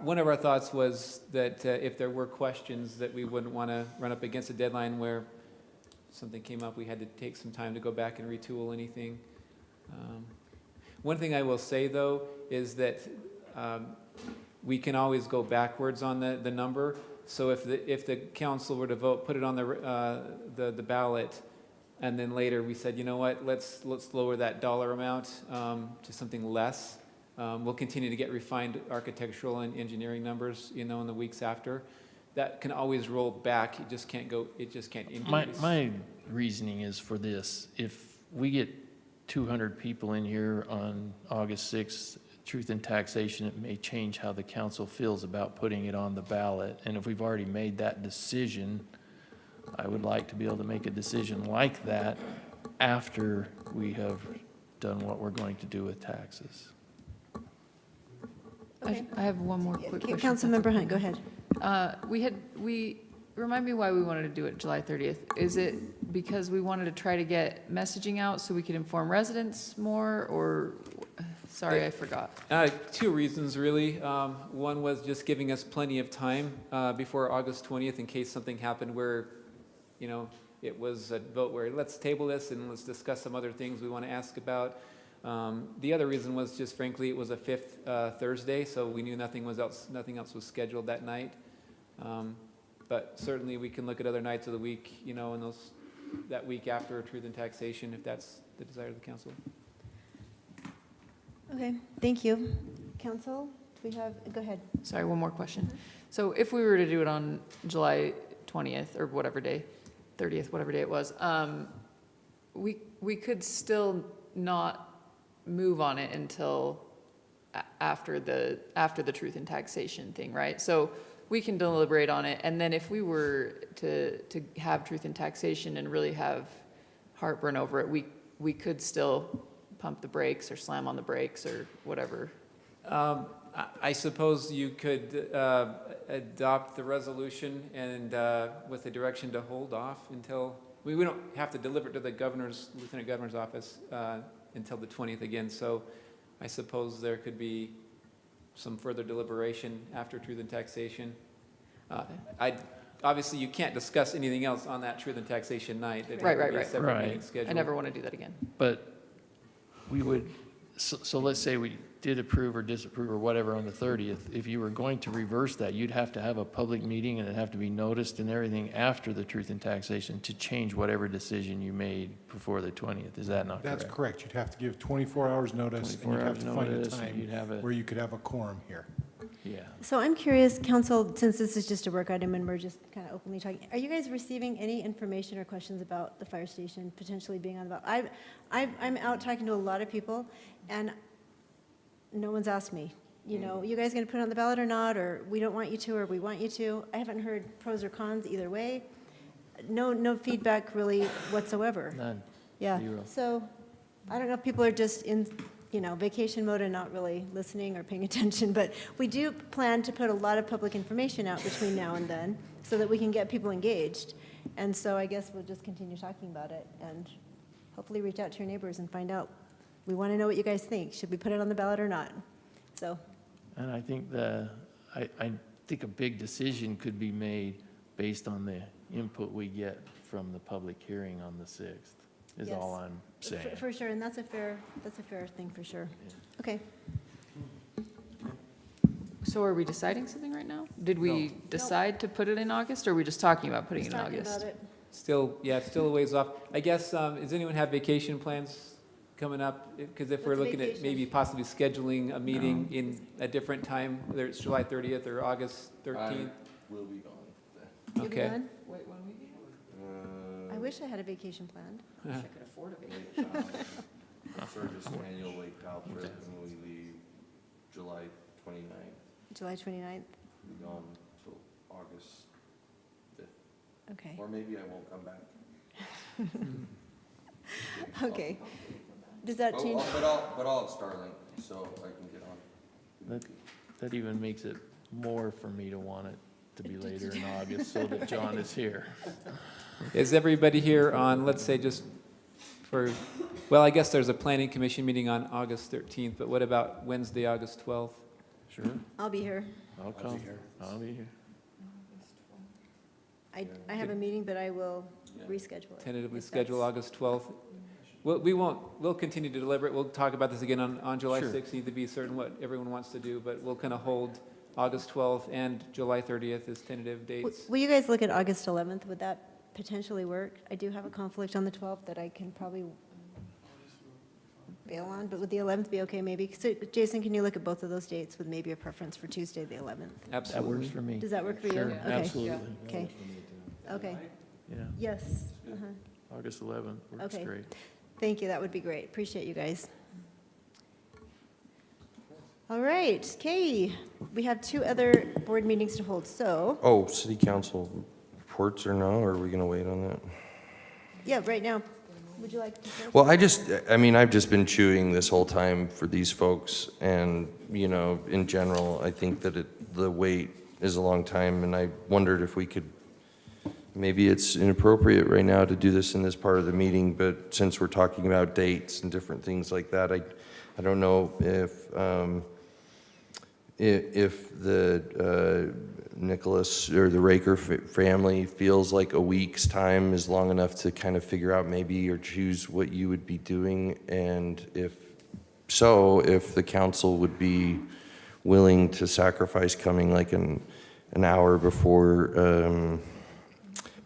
One of our thoughts was that if there were questions that we wouldn't want to run up against a deadline where something came up, we had to take some time to go back and retool anything. One thing I will say, though, is that we can always go backwards on the number. So if the council were to vote, put it on the ballot, and then later we said, you know what, let's lower that dollar amount to something less. We'll continue to get refined architectural and engineering numbers, in the weeks after. That can always roll back. It just can't increase. My reasoning is for this: if we get 200 people in here on August 6th, truth and taxation, it may change how the council feels about putting it on the ballot. And if we've already made that decision, I would like to be able to make a decision like that after we have done what we're going to do with taxes. Okay. I have one more quick question. Councilmember Hunt, go ahead. Remind me why we wanted to do it July 30th. Is it because we wanted to try to get messaging out so we could inform residents more, or, sorry, I forgot. Two reasons, really. One was just giving us plenty of time before August 20th in case something happened where, it was a vote where let's table this and let's discuss some other things we want to ask about. The other reason was just frankly, it was a fifth Thursday, so we knew nothing else was scheduled that night. But certainly we can look at other nights of the week, in that week after truth and taxation, if that's the desire of the council. Okay, thank you. Council, do we have, go ahead. Sorry, one more question. So if we were to do it on July 20th or whatever day, 30th, whatever day it was, we could still not move on it until after the truth and taxation thing, right? So we can deliberate on it, and then if we were to have truth and taxation and really have heartburn over it, we could still pump the brakes or slam on the brakes or whatever. I suppose you could adopt the resolution and with the direction to hold off until, we don't have to deliver it to the Lieutenant Governor's office until the 20th again, so I suppose there could be some further deliberation after truth and taxation. Obviously, you can't discuss anything else on that truth and taxation night. Right. Separate meeting scheduled. I never want to do that again. But we would, so let's say we did approve or disapprove or whatever on the 30th. If you were going to reverse that, you'd have to have a public meeting and it'd have to be noticed and everything after the truth and taxation to change whatever decision you made before the 20th. Is that not correct? That's correct. You'd have to give 24 hours notice, and 24 you'd have hours to find a notice, and you'd have time where you could have a quorum here. Yeah. So I'm curious, Council, since this is just a work item and we're just kind of openly talking, are you guys receiving any information or questions about the fire station potentially being on the ballot? I'm out talking to a lot of people, and no one's asked me, you guys going to put it on the ballot or not, or we don't want you to, or we want you to. I haven't heard pros or cons either way. No feedback really whatsoever. None. Yeah, Zero. so I don't know if people are just in vacation mode and not really listening or paying attention, but we do plan to put a lot of public information out between now and then so that we can get people engaged. And so I guess we'll just continue talking about it and hopefully reach out to your neighbors and find out. We want to know what you guys think. Should we put it on the ballot or not? So, And I think I think a big decision could be made based on the input we get from the public hearing on the 6th, is Yes. all I'm saying. for sure, and that's a fair thing for sure. Okay. So are we deciding something right now? Did we decide to put it in August, or are we just talking about putting it Just in talking August? about it. Still, yeah, still a ways off. I guess, does anyone have vacation plans coming up? Because if we're What's a looking at vacation? maybe possibly scheduling a meeting in a different time, whether it's July 30th or August 13th? Will be gone. You'll be Okay. done? Wait, when we I wish I had a vacation planned. I could afford a vacation. Service annual Lake Calvert, and we leave July 29th. July 29th? Be gone till August 5th. Okay. Or maybe I won't come back. Okay. Does that change? But I'll have Starlink, so I can get on. That even makes it more for me to want it to be later in August so that John is here. Is everybody here on, let's say, just for, well, I guess there's a planning commission meeting on August 13th, but what about Wednesday, August 12th? Sure, I'll be here. I'll come. I'll be here. I have a meeting, but I will reschedule it. Tentatively if schedule that's- August 12th. We'll continue to deliberate. We'll talk about this again on July Sure. 16th to be certain what everyone wants to do, but we'll kind of hold August 12th and July 30th as tentative dates. Will you guys look at August 11th? Would that potentially work? I do have a conflict on the 12th that I can probably bail on, but would the 11th be okay maybe? So, Jason, can you look at both of those dates with maybe a preference for Tuesday, the 11th? That Absolutely. works for me. Does that work for you? Sure, Okay. absolutely. Okay. Okay. Yeah, Yes. Uh-huh. August 11th works Okay. great. Thank you, that would be great. Appreciate you guys. All right, okay, we have 2 other board meetings to hold, so, Oh, city council reports or no, or are we gonna wait on that? yeah, right now, would you like to first? Well, I've just been chewing this whole time for these folks, and, in general, I think that the wait is a long time, and I wondered if we could, maybe it's inappropriate right now to do this in this part of the meeting, but since we're talking about dates and different things like that, I don't know if the Nicholas or the Raker family feels like a week's time is long enough to kind of figure out maybe or choose what you would be doing, and if the council would be willing to sacrifice coming like an hour before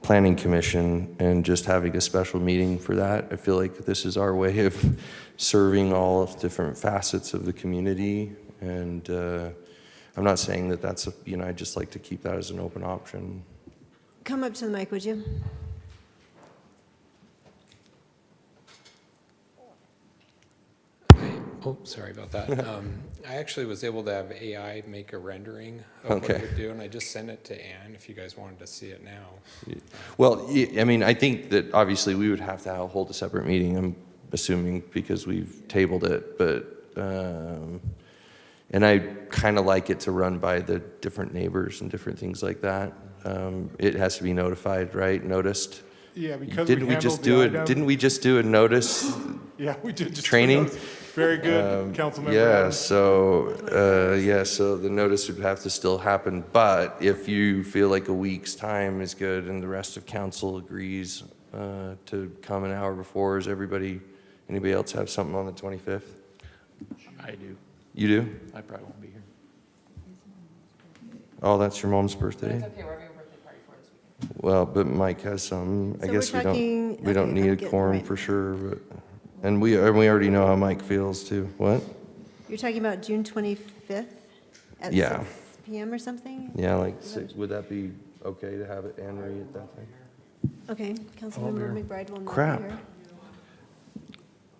planning commission and just having a special meeting for that. I feel like this is our way of serving all different facets of the community, and I'm not saying that that's I'd just like to keep that as an open option. Come up to the mic, would you? Oh, sorry about that. I actually was able to have AI make a rendering of what Okay. it would do, and I just sent it to Ann if you guys wanted to see it now. Well, I think that obviously we would have to hold a separate meeting, I'm assuming, because we've tabled it, but, and I kind of like it to run by the different neighbors and different things like that. It has to be notified, right? Noticed? Yeah, because Didn't we handled just the do item- it? Didn't we just do a notice? Yeah, we did just. Training? Very good, Councilmember Yeah, Adams. so the notice would have to still happen, but if you feel like a week's time is good and the rest of council agrees to come an hour before, anybody else have something on the 25th? I do. You do? I probably won't be here. Oh, that's your mom's birthday? okay, we're having a birthday party for this weekend. Well, but Mike has some, I So guess we're talking- we don't okay, need I'm a getting- quorum right. for sure, but, and we already know how Mike feels too. What? You're talking about June 25th at Yeah. 6 PM or something? Yeah, like, would that be okay to have it, Anne Marie, at that time? Okay, Councilmember here. McBride will not be Crap. here.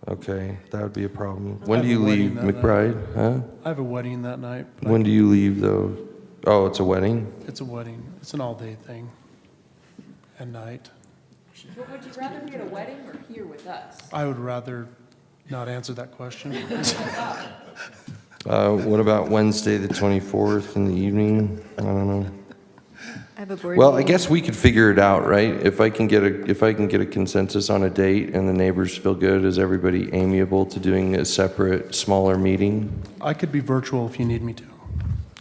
Okay, that would be a problem. I When do have you a wedding leave, that night. McBride? Huh? I have a wedding that night, but When do you leave, though? Oh, it's a wedding? it's a wedding. It's an all-day thing at night. But would you rather be at a wedding or here with us? I would rather not answer that question. What about Wednesday, the 24th in the evening? I don't know. I have a board Well, I meeting. guess we could figure it out, right? If I can get a consensus on a date and the neighbors feel good, is everybody amiable to doing a separate, smaller meeting? I could be virtual if you need me to.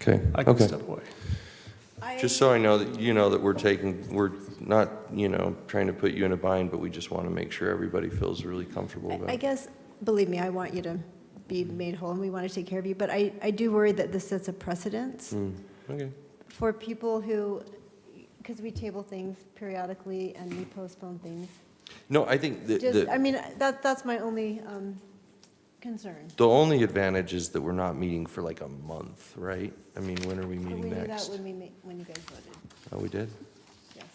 Okay, I can okay. step away. Just so I know that, you know, that we're not, you know, trying to put you in a bind, but we just want to make sure everybody feels really comfortable about I it. guess, believe me, I want you to be made whole, and we want to take care of you, but I do worry that this sets a precedence Okay. for people who, because we table things periodically and we postpone things. No, I think Just, I mean, that's my only concern. the only advantage is that we're not meeting for like a month, right? I mean, when are we But meeting we knew that next? when you guys voted, Oh, we did? yes.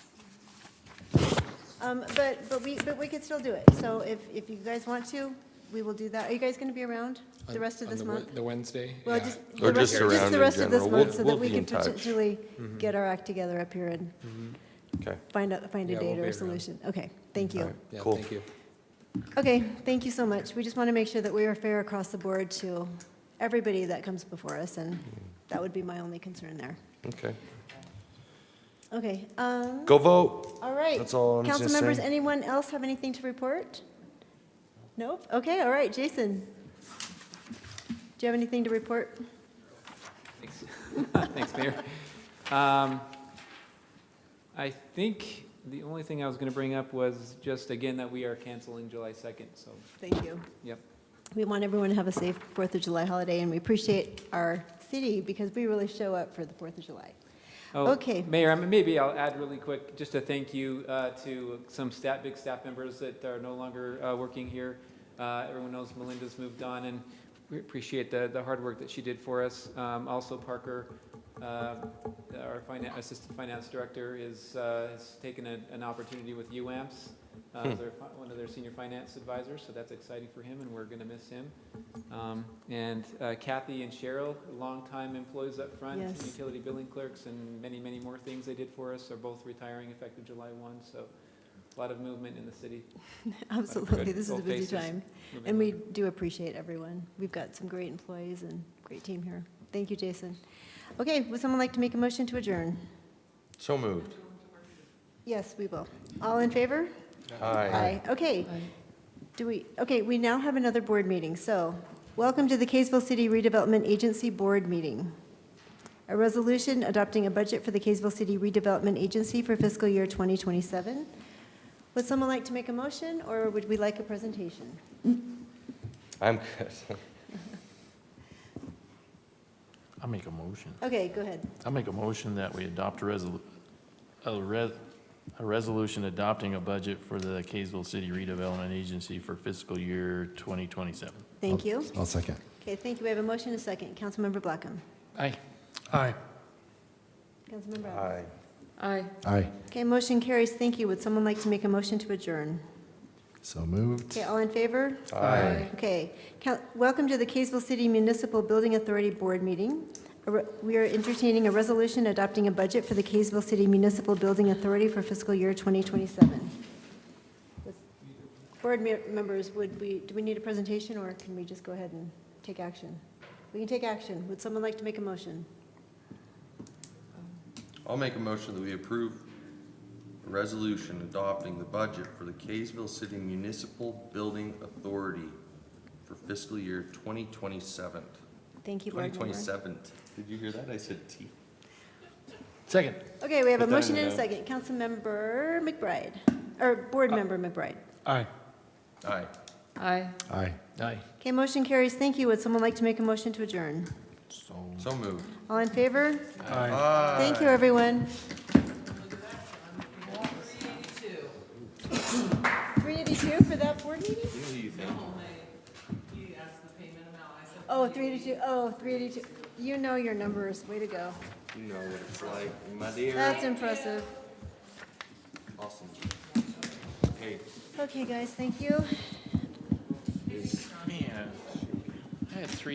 But we could still do it. So if you guys want to, we will do that. Are you guys going to be around the rest of On this month? The Wednesday? Well, Yeah. just Or the rest, just around the in rest of this general. month We'll- so that we'll we be can in touch. potentially get our act together up here and Okay. find a Yeah, date we'll or be a around. solution. Okay, thank All you. right, Yeah, cool. thank you. Okay, thank you so much. We just want to make sure that we are fair across the board to everybody that comes before us, and that would be my only concern there. Okay. Okay, Go vote. all right. That's all I'm Council just members, saying. anyone else have anything to report? Nope? Okay, all right, Jason. Do you have anything to report? Thanks. Thanks, Mayor. I think the only thing I was going to bring up was just, again, that we are canceling July 2nd, so, Thank you. yep. We want everyone to have a safe 4th of July holiday, and we appreciate our city because we really show up for the 4th of July. Oh, Okay. Mayor, maybe I'll add really quick, just a thank you to some big staff members that are no longer working here. Everyone knows Melinda's moved on, and we appreciate the hard work that she did for us. Also, Parker, our assistant finance director, has taken an opportunity with UAMPS as one of their senior finance advisors, so that's exciting for him, and we're going to miss him. And Kathy and Cheryl, longtime employees up front, Yes. utility billing clerks, and many, many more things they did for us, are both retiring effective July 1, so a lot of movement in the city. Absolutely, good this is a old busy faces time. moving And we on. do appreciate everyone. We've got some great employees and great team here. Thank you, Jason. Okay, would someone like to make a motion to adjourn? So moved. Yes, we will. All in favor? Aye. Okay. We now have another board meeting. So, welcome to the Kaysville City Redevelopment Agency Board Meeting. A resolution adopting a budget for the Kaysville City Redevelopment Agency for fiscal year 2027. Would someone like to make a motion, or would we like a presentation? I'm good. I'll make a motion. Okay, go ahead. I'll make a motion that we adopt a resolution adopting a budget for the Kaysville City Redevelopment Agency for fiscal year 2027. Thank you. I'll second. Okay, thank you. We have a motion and a second. Councilmember Blackham. Aye. Aye. Councilmember Adams. Aye. Aye. Aye. Okay, motion carries. Thank you. Would someone like to make a motion to adjourn? So moved. Okay, all in favor? Aye. Okay. Welcome to the Kaysville City Municipal Building Authority Board Meeting. We are entertaining a resolution adopting a budget for the Kaysville City Municipal Building Authority for fiscal year 2027. Board members, do we need a presentation, or can we just go ahead and take action? We can take action. Would someone like to make a motion? I'll make a motion that we approve a resolution adopting the budget for the Kaysville City Municipal Building Authority for fiscal year 2027. Thank you, Board member. 2027. Did you hear that? I said T. Second. Okay, we have a Put that motion in and a the second. Councilmember McBride, or Board Member McBride. Aye. Aye. Aye. Aye. Aye. Okay, motion carries. Thank you. Would someone like to make a motion to adjourn? So moved. All in favor? Aye. Thank you, everyone. 382 for that board meeting? What do you think? Oh, 382, oh, 382. You know your numbers. Way to go. You know what it's like, my dear. That's impressive. Awesome. Hey. Okay, guys, thank you. Man, I had three